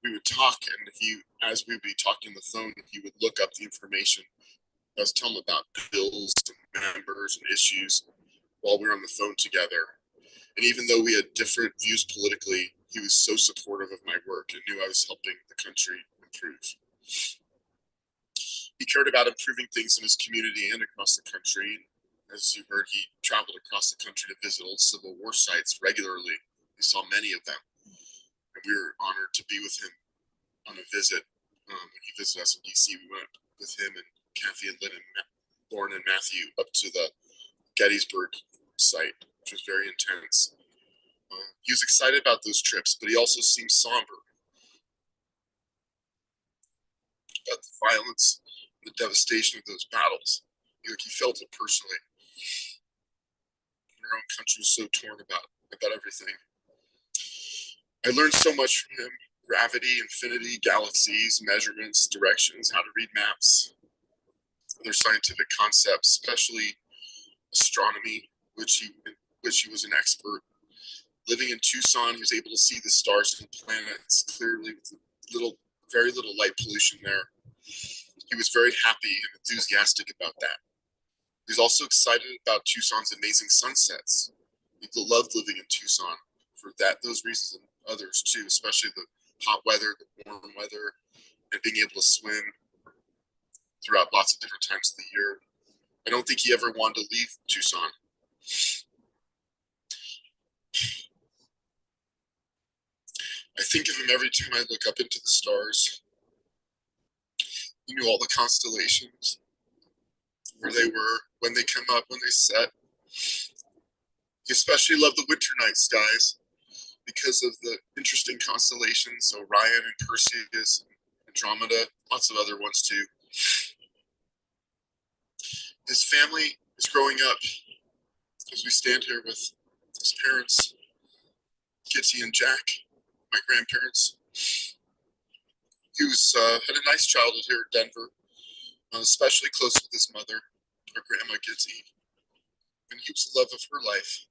we would talk, and as we would be talking on the phone, he would look up the information. I was telling him about bills and members and issues while we were on the phone together. And even though we had different views politically, he was so supportive of my work and knew I was helping the country improve. He cared about improving things in his community and across the country. As you heard, he traveled across the country to visit old Civil War sites regularly. We saw many of them. And we were honored to be with him on a visit. When he visited us in DC, we went with him and Kathy and Lynn and Lauren and Matthew up to the Gettysburg site, which was very intense. He was excited about those trips, but he also seemed somber about the violence and the devastation of those battles. He felt it personally. Our own country was so torn about everything. I learned so much from him: gravity, infinity, galaxies, measurements, directions, how to read maps, other scientific concepts, especially astronomy, which he was an expert. Living in Tucson, he was able to see the stars and planets clearly with very little light pollution there. He was very happy and enthusiastic about that. He was also excited about Tucson's amazing sunsets. He loved living in Tucson for those reasons and others too, especially the hot weather, the warm weather, and being able to swim throughout lots of different times of the year. I don't think he ever wanted to leave Tucson. I think of him every time I look up into the stars. He knew all the constellations, where they were, when they come up, when they set. He especially loved the winter night skies because of the interesting constellations, Orion and Perseus, Andromeda, lots of other ones too. His family is growing up as we stand here with his parents, Kitty and Jack, my grandparents. He was had a nice childhood here in Denver, especially close with his mother, our grandma Gitty, and he was the love of her life,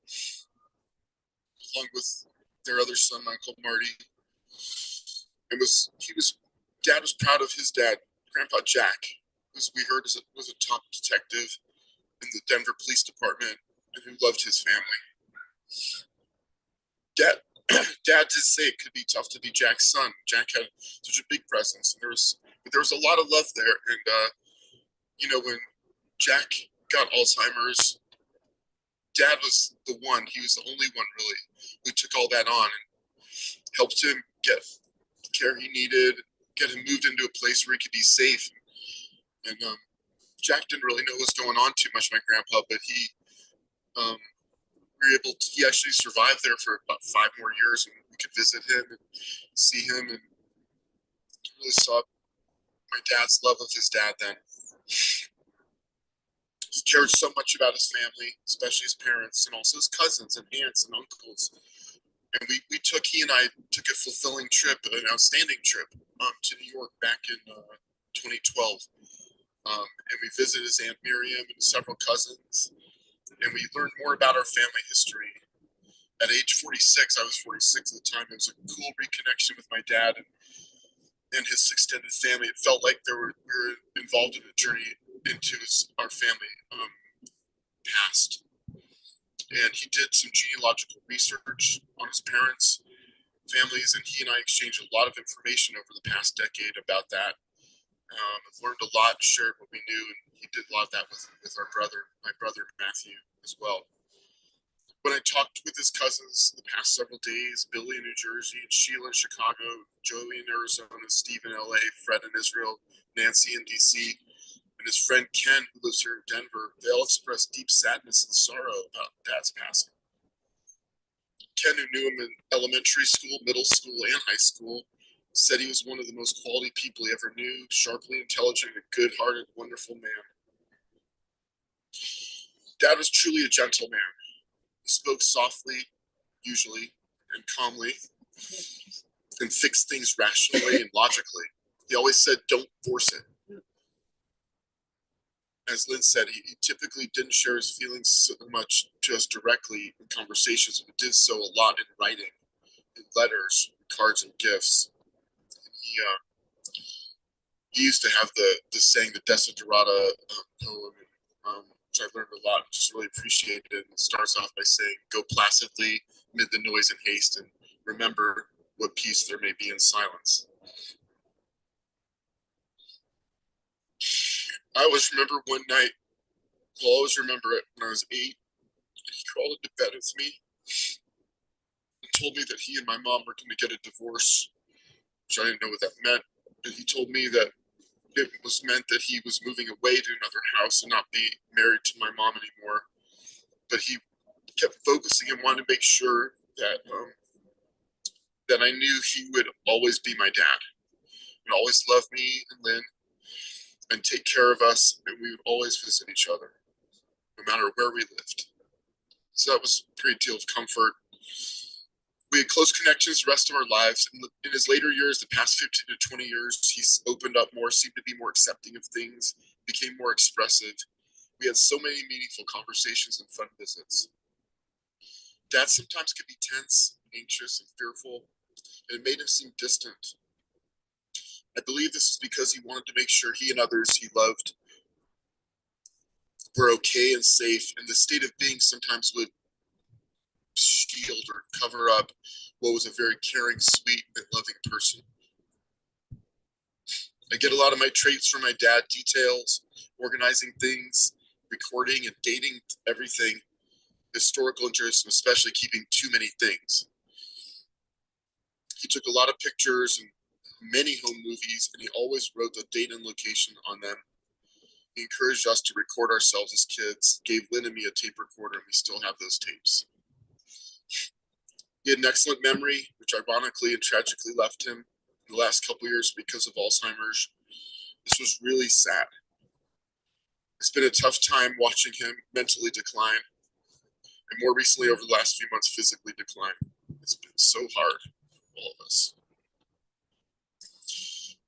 along with their other son, Uncle Marty. And dad was proud of his dad, Grandpa Jack, who we heard was a top detective in the Denver Police Department and who loved his family. Dad, Dad did say it could be tough to be Jack's son. Jack had such a big presence, and there was a lot of love there. And when Jack got Alzheimer's, Dad was the one. He was the only one really who took all that on and helped him get the care he needed, get him moved into a place where he could be safe. And Jack didn't really know what was going on too much, my grandpa, but he actually survived there for about 5 more years, and we could visit him and see him, and really saw my dad's love of his dad then. He cared so much about his family, especially his parents, and also his cousins and aunts and uncles. And he and I took a fulfilling trip, an outstanding trip, to New York back in 2012. And we visited his Aunt Miriam and several cousins, and we learned more about our family history. At age 46, I was 46 at the time. It was a cool reconnection with my dad and his extended family. It felt like we were involved in a journey into our family past. And he did some genealogical research on his parents' families, and he and I exchanged a lot of information over the past decade about that. I've learned a lot and shared what we knew, and he did a lot of that with my brother Matthew as well. When I talked with his cousins the past several days, Billy in New Jersey, Sheila in Chicago, Joey in Arizona, Steve in LA, Fred in Israel, Nancy in DC, and his friend Ken, who lives here in Denver, they all expressed deep sadness and sorrow about Dad's passing. Ken, who knew him in elementary school, middle school, and high school, said he was one of the most quality people he ever knew, sharply intelligent, a good-hearted, wonderful man. Dad was truly a gentleman. He spoke softly, usually, and calmly, and fixed things rationally and logically. He always said, "Don't force it." As Lynn said, he typically didn't share his feelings so much to us directly in conversations, but did so a lot in writing, in letters, cards, and gifts. He used to have the saying, the Desiderata poem, which I learned a lot, just really appreciated it. It starts off by saying, "Go placidly amid the noise and haste, and remember what peace there may be in silence." I always remember one night, I'll always remember it, when I was 8, he crawled into bed with me and told me that he and my mom were going to get a divorce, which I didn't know what that meant. But he told me that it was meant that he was moving away to another house and not be married to my mom anymore. But he kept focusing and wanted to make sure that I knew he would always be my dad and always love me and Lynn and take care of us, and we would always visit each other, no matter where we lived. So that was a great deal of comfort. We had close connections the rest of our lives. In his later years, the past 15 to 20 years, he's opened up more, seemed to be more accepting of things, became more expressive. We had so many meaningful conversations and fun visits. Dad sometimes could be tense, anxious, and fearful, and it made him seem distant. I believe this is because he wanted to make sure he and others he loved were okay and safe, and the state of being sometimes would shield or cover up what was a very caring, sweet, and loving person. I get a lot of my traits from my dad: details, organizing things, recording and dating everything, historical interest, and especially keeping too many things. He took a lot of pictures and many home movies, and he always wrote the date and location on them. He encouraged us to record ourselves as kids, gave Lynn and me a tape recorder, and we still have those tapes. He had an excellent memory, which ironically and tragically left him in the last couple of years because of Alzheimer's. This was really sad. It's been a tough time watching him mentally decline, and more recently over the last few months physically decline. It's been so hard for all of us.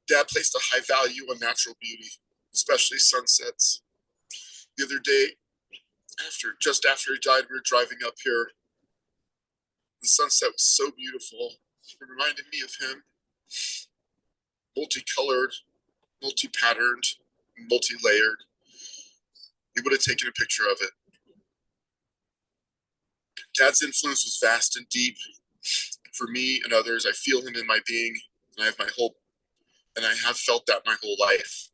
Dad placed a high value on natural beauty, especially sunsets. The other day, just after he died, we were driving up here. The sunset was so beautiful. It reminded me of him. Multicolored, multi-patterned, multi-layered. He would have taken a picture of it. Dad's influence was vast and deep. For me and others, I feel him in my being, and I have felt that my whole life.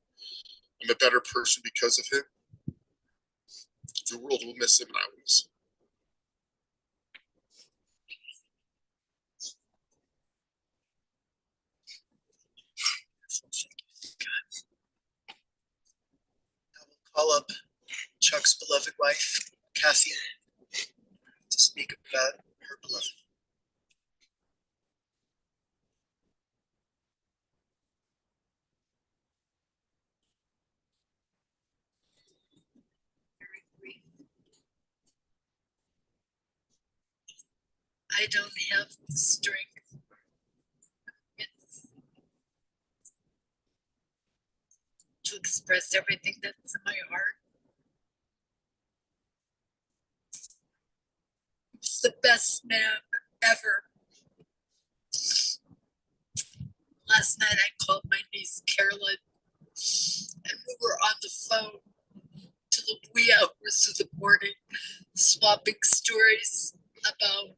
I'm a better person because of him. The world will miss him, and I will miss him. I will call up Chuck's beloved wife, Kathy, to speak about her beloved. I don't have the strength. To express everything that's in my heart. He's the best man ever. Last night I called my niece Carolyn and we were on the phone till the wee hours of the morning, swapping stories about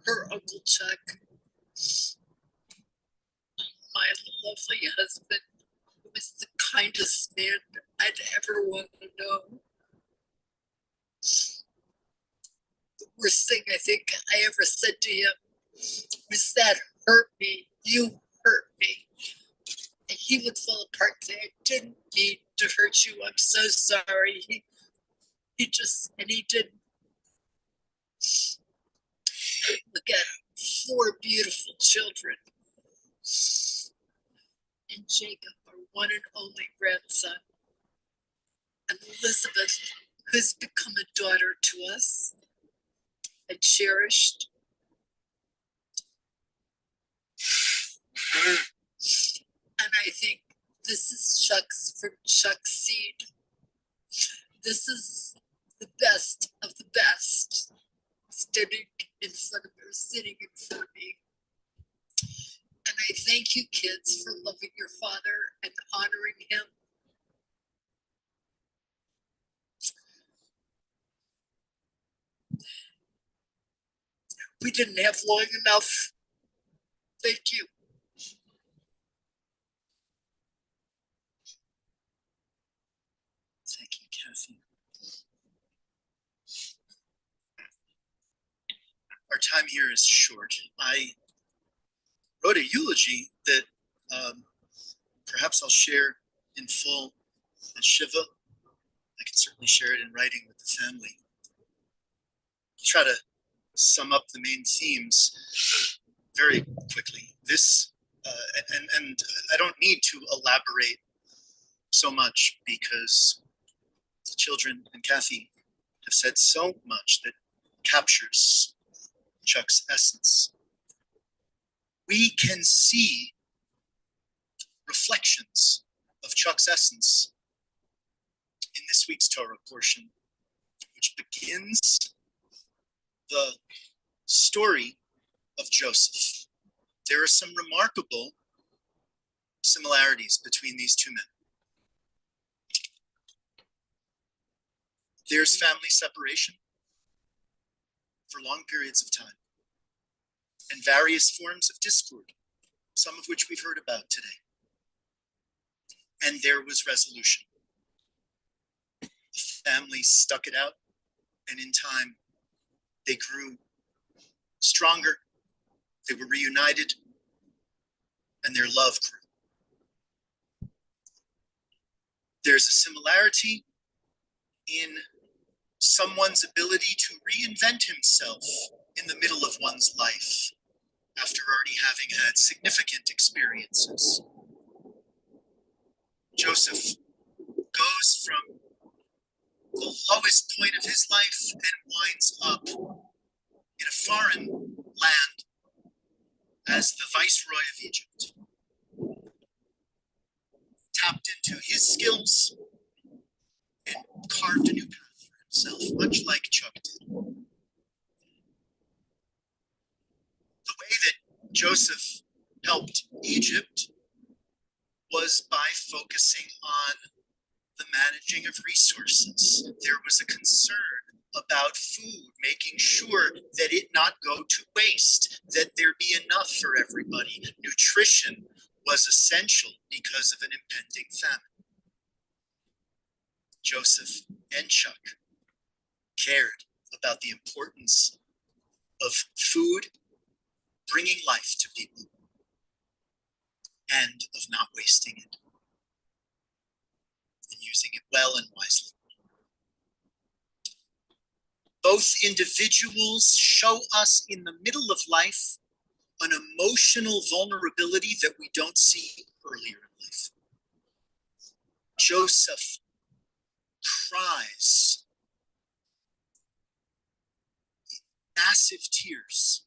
her Uncle Chuck, my lovely husband, who was the kindest man I'd ever want to know. The worst thing I think I ever said to him was, "That hurt me. You hurt me." And he would fall apart and say, "I didn't mean to hurt you. I'm so sorry." He didn't. Look at 4 beautiful children. And Jacob, our one and only grandson. And Elizabeth, who's become a daughter to us and cherished. And I think this is Chuck's from Chuck's seed. This is the best of the best sitting in front of me. And I thank you kids for loving your father and honoring him. We didn't have long enough. Thank you. Thank you, Kathy. Our time here is short. I wrote a eulogy that perhaps I'll share in full at Shiva. I can certainly share it in writing with the family. I'll try to sum up the main themes very quickly. This, and I don't need to elaborate so much because the children and Kathy have said so much that captures Chuck's essence. We can see reflections of Chuck's essence in this week's Torah portion, which begins the story of Joseph. There are some remarkable similarities between these two men. There's family separation for long periods of time and various forms of discord, some of which we've heard about today. And there was resolution. The family stuck it out, and in time, they grew stronger, they were reunited, and their love grew. There's a similarity in someone's ability to reinvent himself in the middle of one's life after already having had significant experiences. Joseph goes from the lowest point of his life and winds up in a foreign land as the viceroy of Egypt. tapped into his skills and carved a new path for himself, much like Chuck did. The way that Joseph helped Egypt was by focusing on the managing of resources. There was a concern about food, making sure that it not go to waste, that there be enough for everybody. Nutrition was essential because of an impending famine. Joseph and Chuck cared about the importance of food bringing life to people and of not wasting it and using it well and wisely. Both individuals show us in the middle of life an emotional vulnerability that we don't see earlier in life. Joseph cries massive tears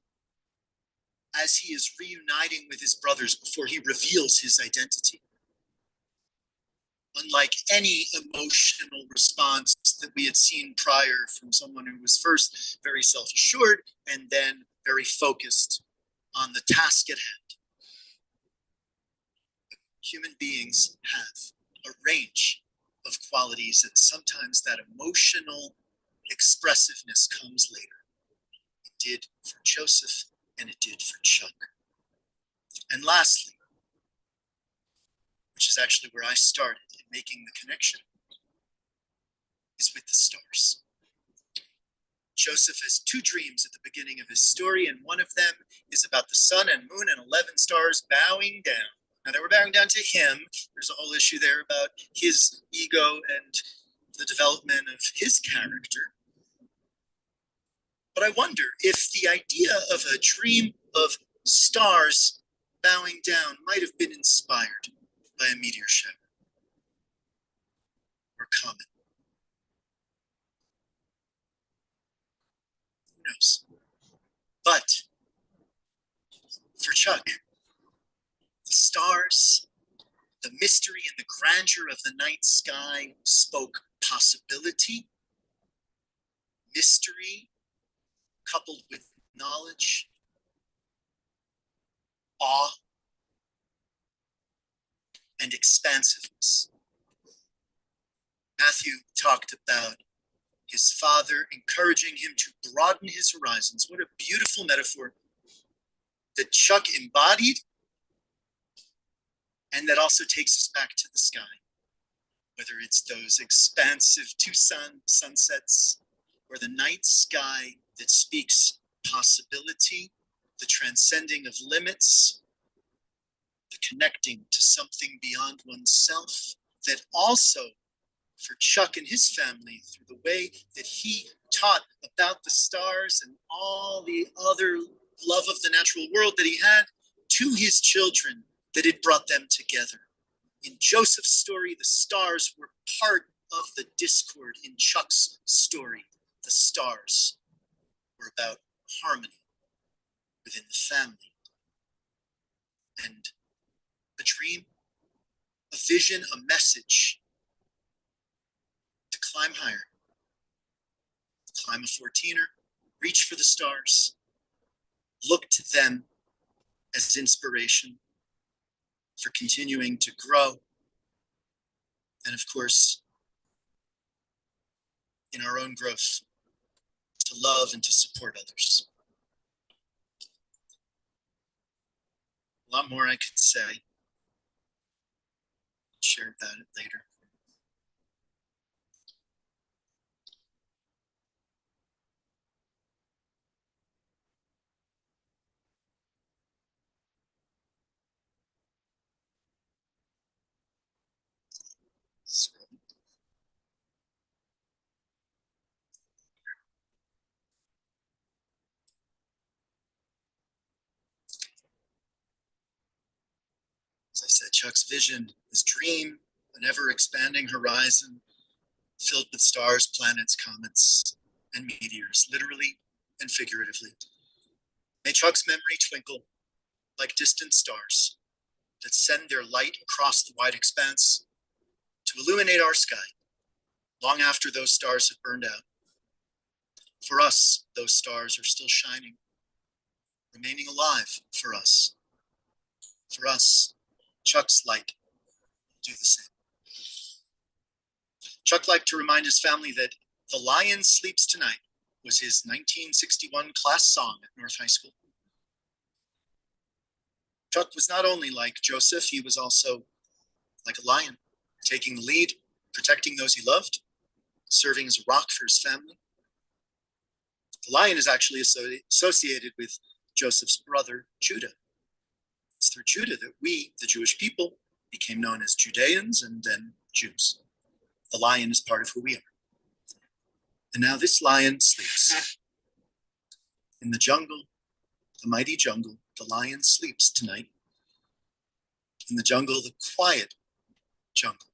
as he is reuniting with his brothers before he reveals his identity. Unlike any emotional response that we had seen prior from someone who was first very self-assured and then very focused on the task at hand. Human beings have a range of qualities, and sometimes that emotional expressiveness comes later. It did for Joseph, and it did for Chuck. And lastly, which is actually where I started in making the connection, is with the stars. Joseph has two dreams at the beginning of his story, and one of them is about the sun and moon and 11 stars bowing down. Now, they were bowing down to him. There's a whole issue there about his ego and the development of his character. But I wonder if the idea of a dream of stars bowing down might have been inspired by a meteor shower or comet. Who knows? But for Chuck, the stars, the mystery and the grandeur of the night sky spoke possibility, mystery coupled with knowledge, awe, and expansiveness. Matthew talked about his father encouraging him to broaden his horizons. What a beautiful metaphor that Chuck embodied, and that also takes us back to the sky. Whether it's those expansive Tucson sunsets or the night sky that speaks possibility, the transcending of limits, the connecting to something beyond oneself, that also for Chuck and his family, through the way that he taught about the stars and all the other love of the natural world that he had to his children, that it brought them together. In Joseph's story, the stars were part of the discord. In Chuck's story, the stars were about harmony within the family. And a dream, a vision, a message to climb higher, climb a 14er, reach for the stars, look to them as inspiration for continuing to grow. And of course, in our own growth, to love and to support others. A lot more I could say. Share about it later. As I said, Chuck's vision, his dream, an ever-expanding horizon filled with stars, planets, comets, and meteors, literally and figuratively. May Chuck's memory twinkle like distant stars that send their light across the wide expanse to illuminate our sky long after those stars have burned out. For us, those stars are still shining, remaining alive for us. For us, Chuck's light will do the same. Chuck liked to remind his family that "The Lion Sleeps Tonight" was his 1961 class song at North High School. Chuck was not only like Joseph, he was also like a lion, taking the lead, protecting those he loved, serving as a rock for his family. The lion is actually associated with Joseph's brother, Judah. It's through Judah that we, the Jewish people, became known as Judeans and then Jews. The lion is part of who we are. And now this lion sleeps. In the jungle, the mighty jungle, the lion sleeps tonight. In the jungle, the quiet jungle.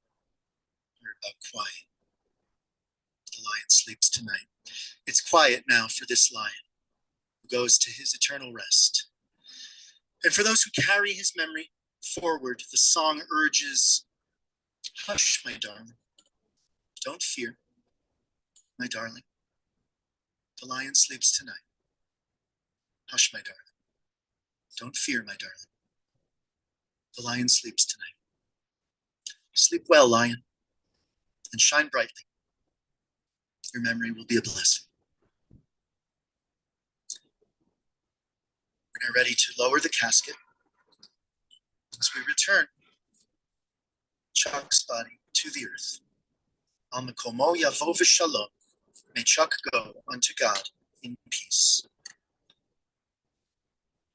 Heard about quiet. The lion sleeps tonight. It's quiet now for this lion who goes to his eternal rest. And for those who carry his memory forward, the song urges, "Hush, my darling. Don't fear, my darling. The lion sleeps tonight. Hush, my darling. Don't fear, my darling. The lion sleeps tonight. Sleep well, lion, and shine brightly. Your memory will be a blessing." We're now ready to lower the casket as we return Chuck's body to the earth. Al Mekomo Yavo V'Shalom. May Chuck go unto God in peace.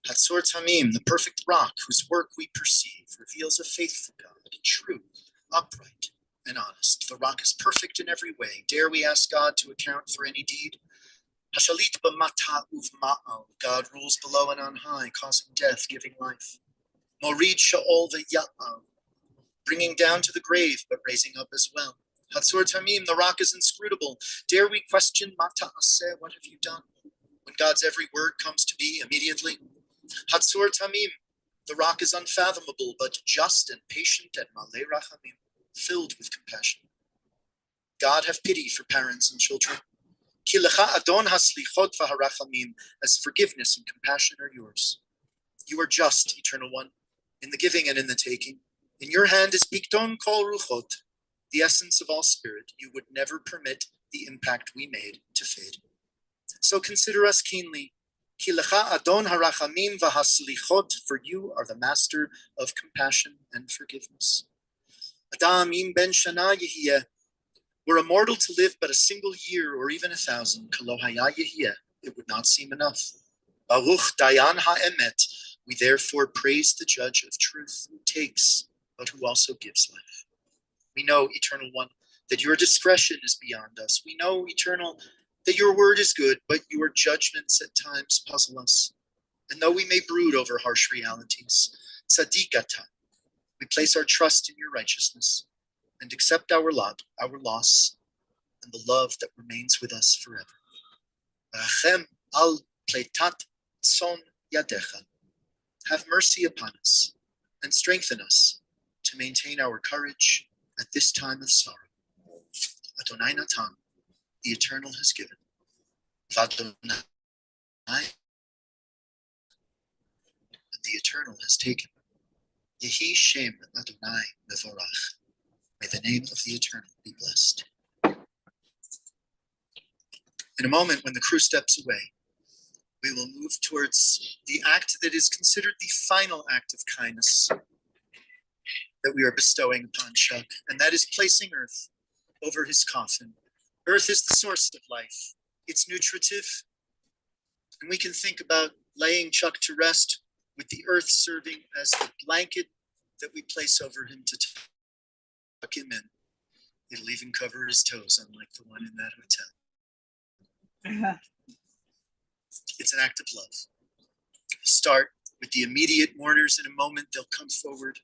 Hatzor Tamim, the perfect rock whose work we perceive, reveals a faithful God, true, upright, and honest. The rock is perfect in every way. Dare we ask God to account for any deed? Hashalit b'mata uvma'al. God rules below and on high, causing death, giving life. Morid sha'ol v'ya'al. Bringing down to the grave, but raising up as well. Hatzor Tamim, the rock is inscrutable. Dare we question Mata Aseh, what have you done? When God's every word comes to be immediately. Hatzor Tamim, the rock is unfathomable, but just and patient and malei rachamim, filled with compassion. God have pity for parents and children. Ki lecha adon haslichot v'harachamim, as forgiveness and compassion are yours. You are just, Eternal One, in the giving and in the taking. In your hand is pikton kol ruchot, the essence of all spirit. You would never permit the impact we made to fade. So consider us keenly. Ki lecha adon harachamim v'haslichot, for you are the master of compassion and forgiveness. Adam im ben shana yehiyeh, were a mortal to live but a single year or even 1,000, kalo haya yehiyeh, it would not seem enough. Baruch dayan ha'emet, we therefore praise the judge of truth, who takes but who also gives life. We know, Eternal One, that your discretion is beyond us. We know, Eternal, that your word is good, but your judgments at times puzzle us. And though we may brood over harsh realities, tzadikata, we place our trust in your righteousness and accept our lot, our loss, and the love that remains with us forever. Rachem al pleitat tzon yadecha. Have mercy upon us and strengthen us to maintain our courage at this time of sorrow. Adonai Natan, the Eternal has given. Vadonai, and the Eternal has taken. Yehi Shem Adonai Mevorach. May the name of the Eternal be blessed. In a moment, when the crew steps away, we will move towards the act that is considered the final act of kindness that we are bestowing upon Chuck, and that is placing earth over his coffin. Earth is the source of life. It's nutritive, and we can think about laying Chuck to rest with the earth serving as the blanket that we place over him to tuck him in. It'll even cover his toes, unlike the one in that hotel. It's an act of love. We'll start with the immediate mourners in a moment. They'll come forward.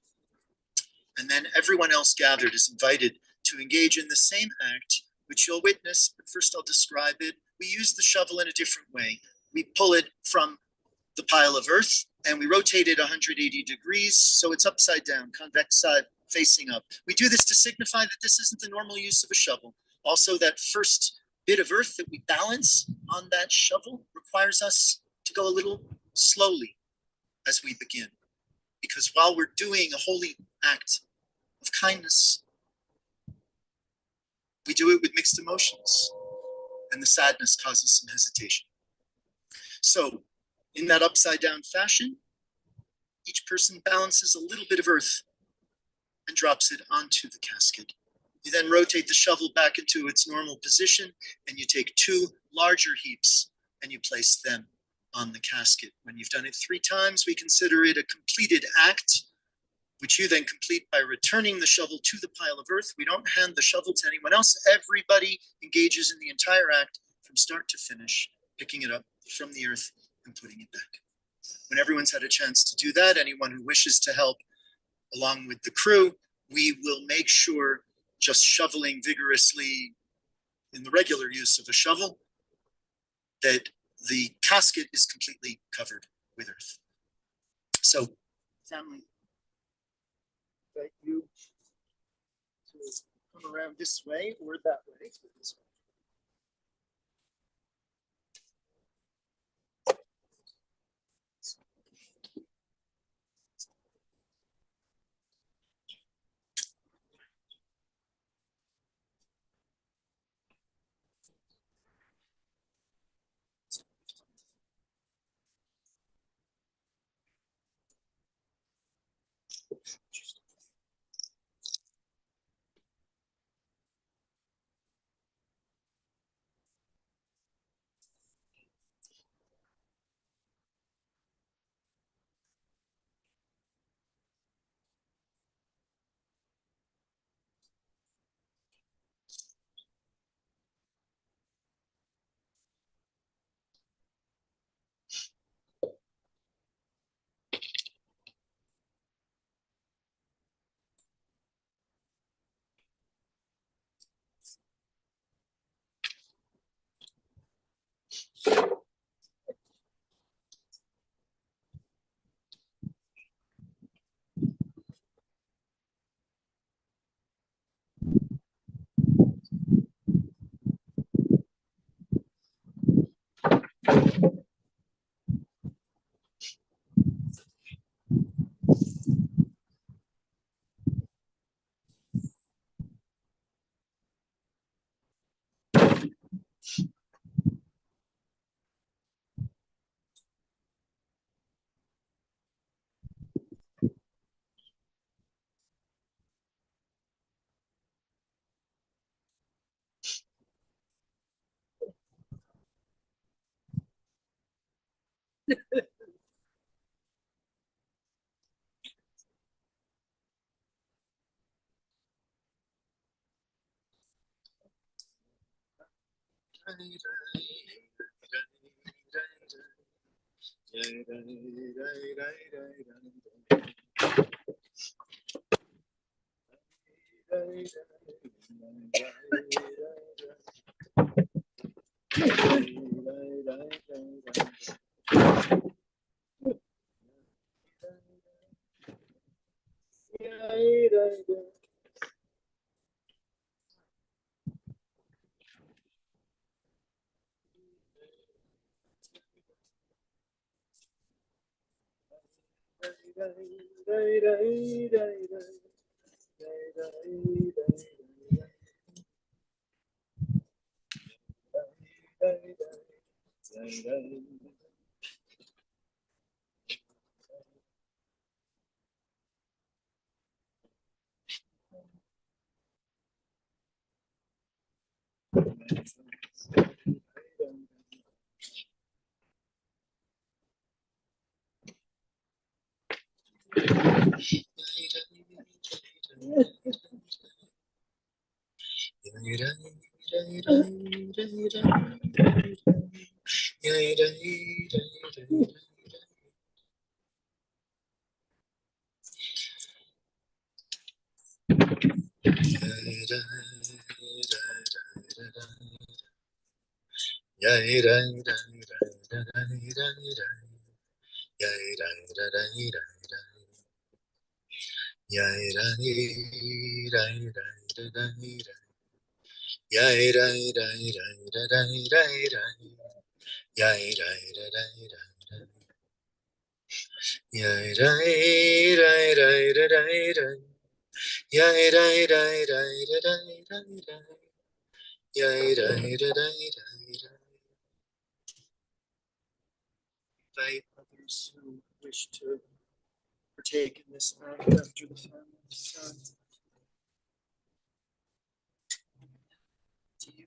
And then everyone else gathered is invited to engage in the same act, which you'll witness. But first I'll describe it. We use the shovel in a different way. We pull it from the pile of earth and we rotate it 180 degrees so it's upside down, convex side facing up. We do this to signify that this isn't the normal use of a shovel. Also, that first bit of earth that we balance on that shovel requires us to go a little slowly as we begin. Because while we're doing a holy act of kindness, we do it with mixed emotions, and the sadness causes some hesitation. So, in that upside down fashion, each person balances a little bit of earth and drops it onto the casket. You then rotate the shovel back into its normal position, and you take two larger heaps and you place them on the casket. When you've done it 3 times, we consider it a completed act, which you then complete by returning the shovel to the pile of earth. We don't hand the shovel to anyone else. Everybody engages in the entire act from start to finish, picking it up from the earth and putting it back. When everyone's had a chance to do that, anyone who wishes to help along with the crew, we will make sure, just shoveling vigorously in the regular use of a shovel, that the casket is completely covered with earth. So, family, invite you to come around this way or that way. This way. Invite others who wish to partake in this act after the film is done. To you.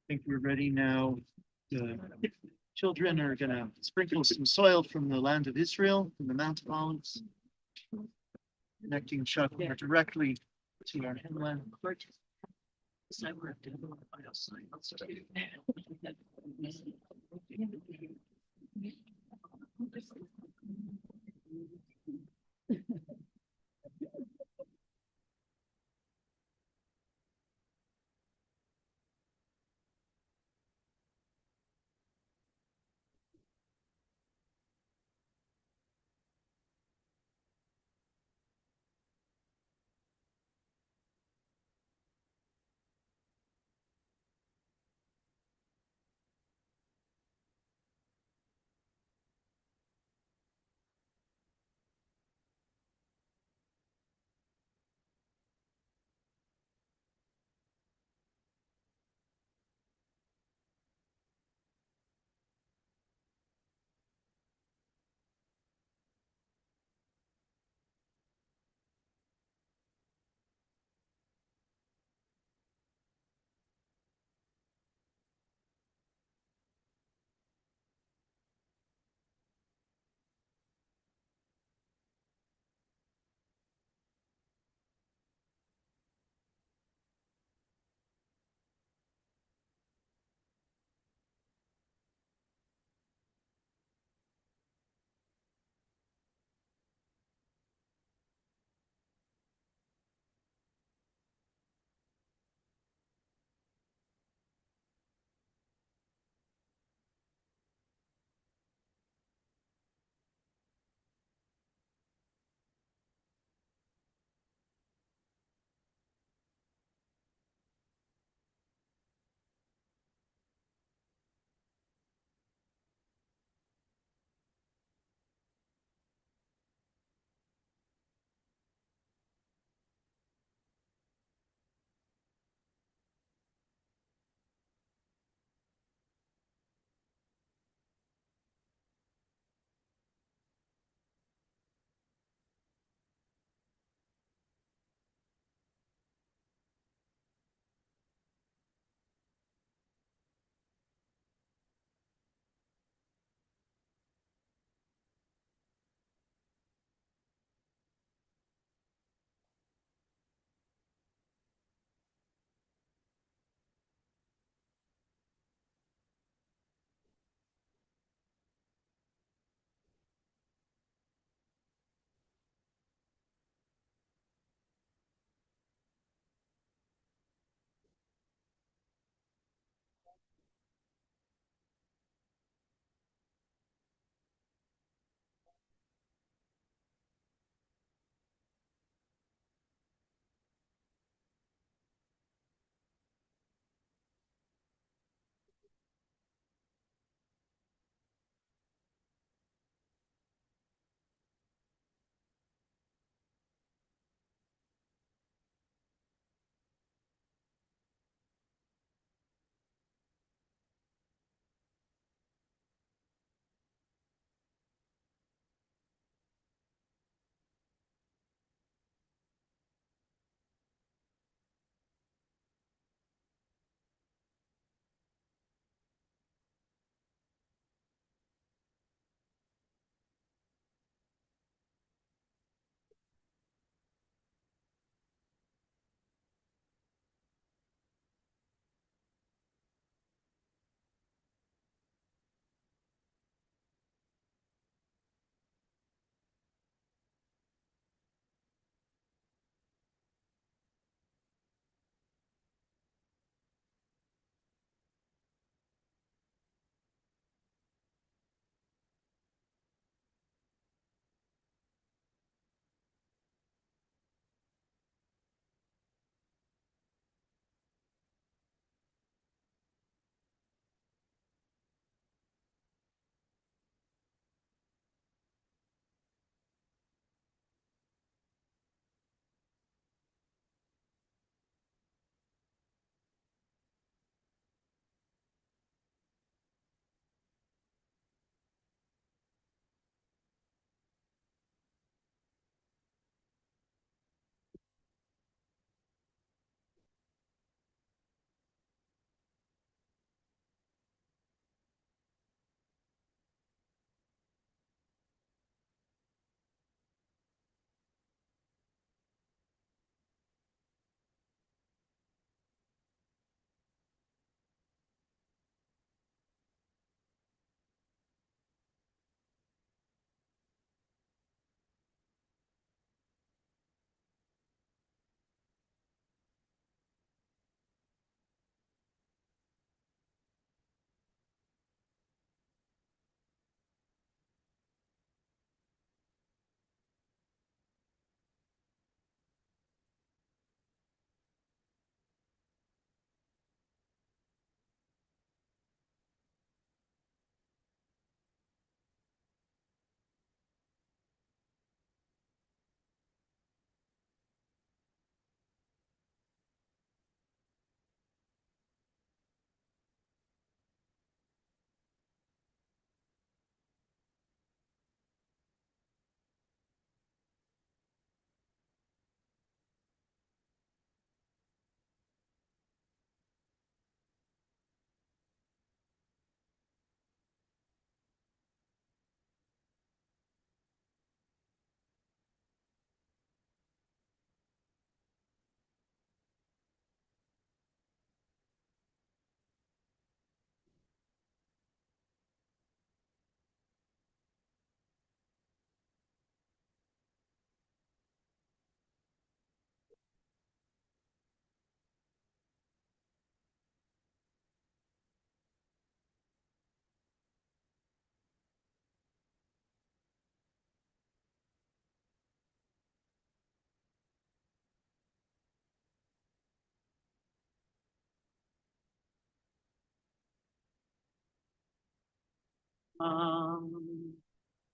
Think we're ready now. The children are gonna sprinkle some soil from the land of Israel, from the Mount of Olives, connecting Chuck more directly to our homeland.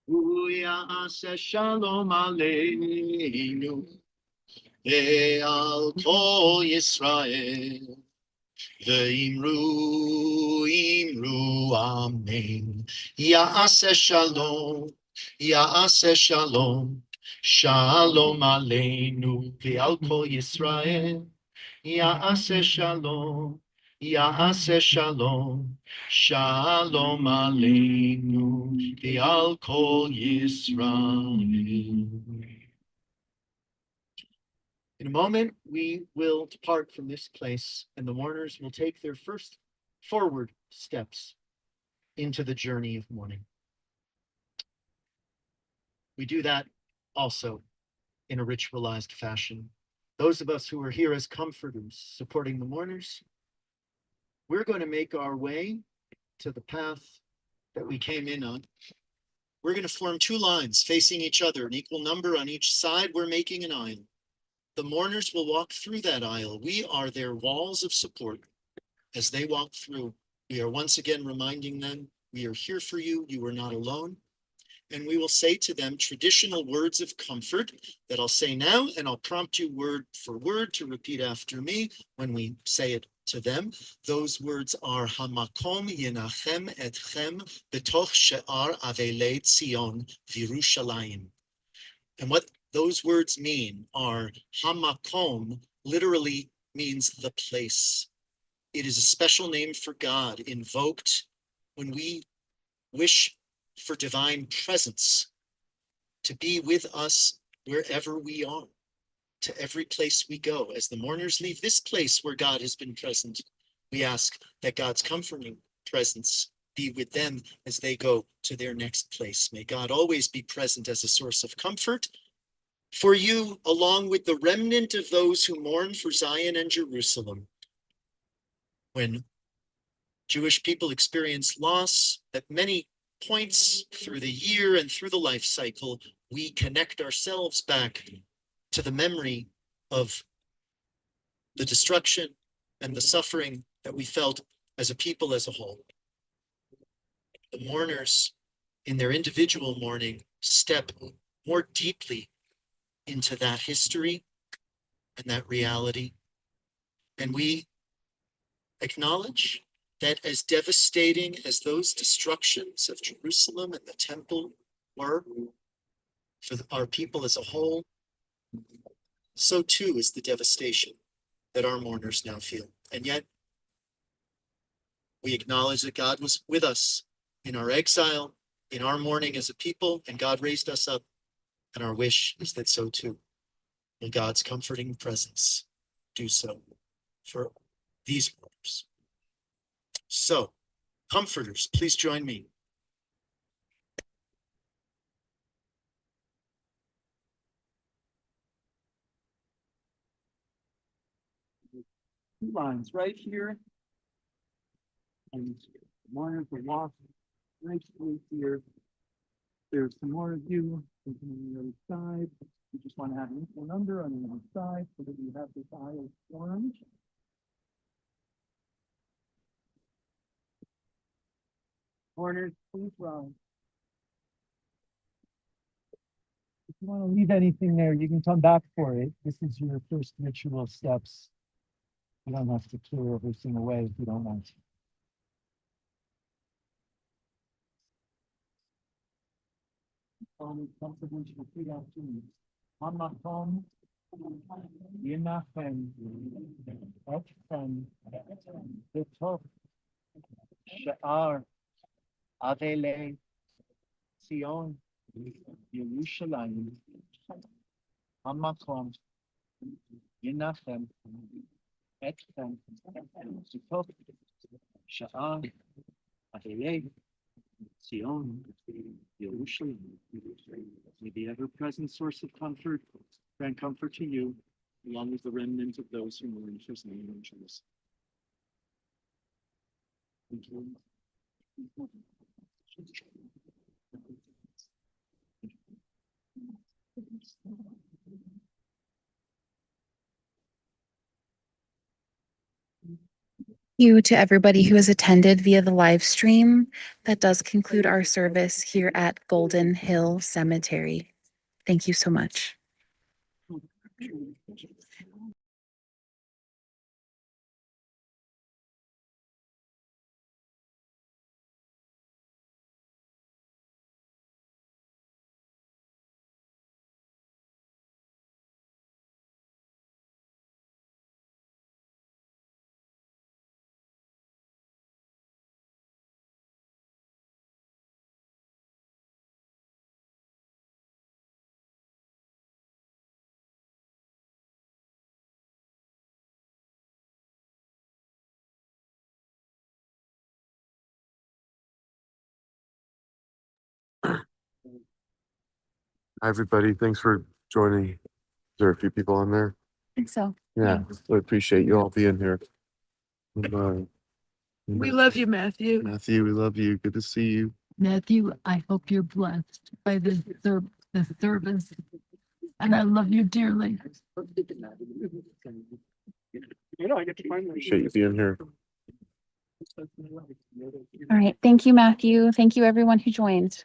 ויעשה שלום עלינו ועל כל ישראל. ואמרו אמן. יעשה שלום, יעשה שלום, שלום עלינו ועל כל ישראל. יעשה שלום, יעשה שלום, שלום עלינו ועל כל ישראל. In a moment, we will depart from this place, and the mourners will take their first forward steps into the journey of mourning. We do that also in a ritualized fashion. Those of us who are here as comforters supporting the mourners, we're going to make our way to the path that we came in on. We're going to form two lines facing each other, an equal number on each side. We're making an aisle. The mourners will walk through that aisle. We are their walls of support as they walk through. We are once again reminding them, we are here for you. You are not alone. And we will say to them traditional words of comfort that I'll say now, and I'll prompt you word for word to repeat after me when we say it to them. Those words are Hamakom Yenachem Etchem Betoch She'ar Avelei Tzion V'Yerushalayim. And what those words mean are Hamakom literally means the place. It is a special name for God invoked when we wish for divine presence to be with us wherever we are, to every place we go. As the mourners leave this place where God has been present, we ask that God's comforting presence be with them as they go to their next place. May God always be present as a source of comfort for you, along with the remnant of those who mourn for Zion and Jerusalem. When Jewish people experience loss at many points through the year and through the life cycle, we connect ourselves back to the memory of the destruction and the suffering that we felt as a people as a whole. The mourners, in their individual mourning, step more deeply into that history and that reality. And we acknowledge that as devastating as those destructions of Jerusalem and the temple were for our people as a whole, so too is the devastation that our mourners now feel. And yet, we acknowledge that God was with us in our exile, in our mourning as a people, and God raised us up. And our wish is that so too will God's comforting presence do so for these mourners. So, comforters, please join me. Two lines right here. And the mourners will walk right through here. There's some more of you on the other side. You just want to have an equal number on the other side so that you have this aisle formed. Mourners, please rise. If you want to leave anything there, you can come back for it. This is your first ritual steps. You don't have to clear everything away if you don't want to. Comfortable to repeat after me. Hamakom Yenachem Etchem Betoch She'ar Avelei Tzion Yerushalayim. Hamakom Yenachem Etchem Betoch She'ar Avelei Tzion Yerushalayim. May the ever-present source of comfort grant comfort to you, along with the remnant of those who mourn for Zion and Jerusalem. Thank you. You to everybody who has attended via the live stream. That does conclude our service here at Golden Hill Cemetery. Thank you so much. Hi, everybody. Thanks for joining. Is there a few people on there? I think so. Yeah, I appreciate you all being here. And, We love you, Matthew. Matthew, we love you. Good to see you. Matthew, I hope you're blessed by the service. And I love you dearly. Appreciate you being here. All right. Thank you, Matthew. Thank you, everyone who joined.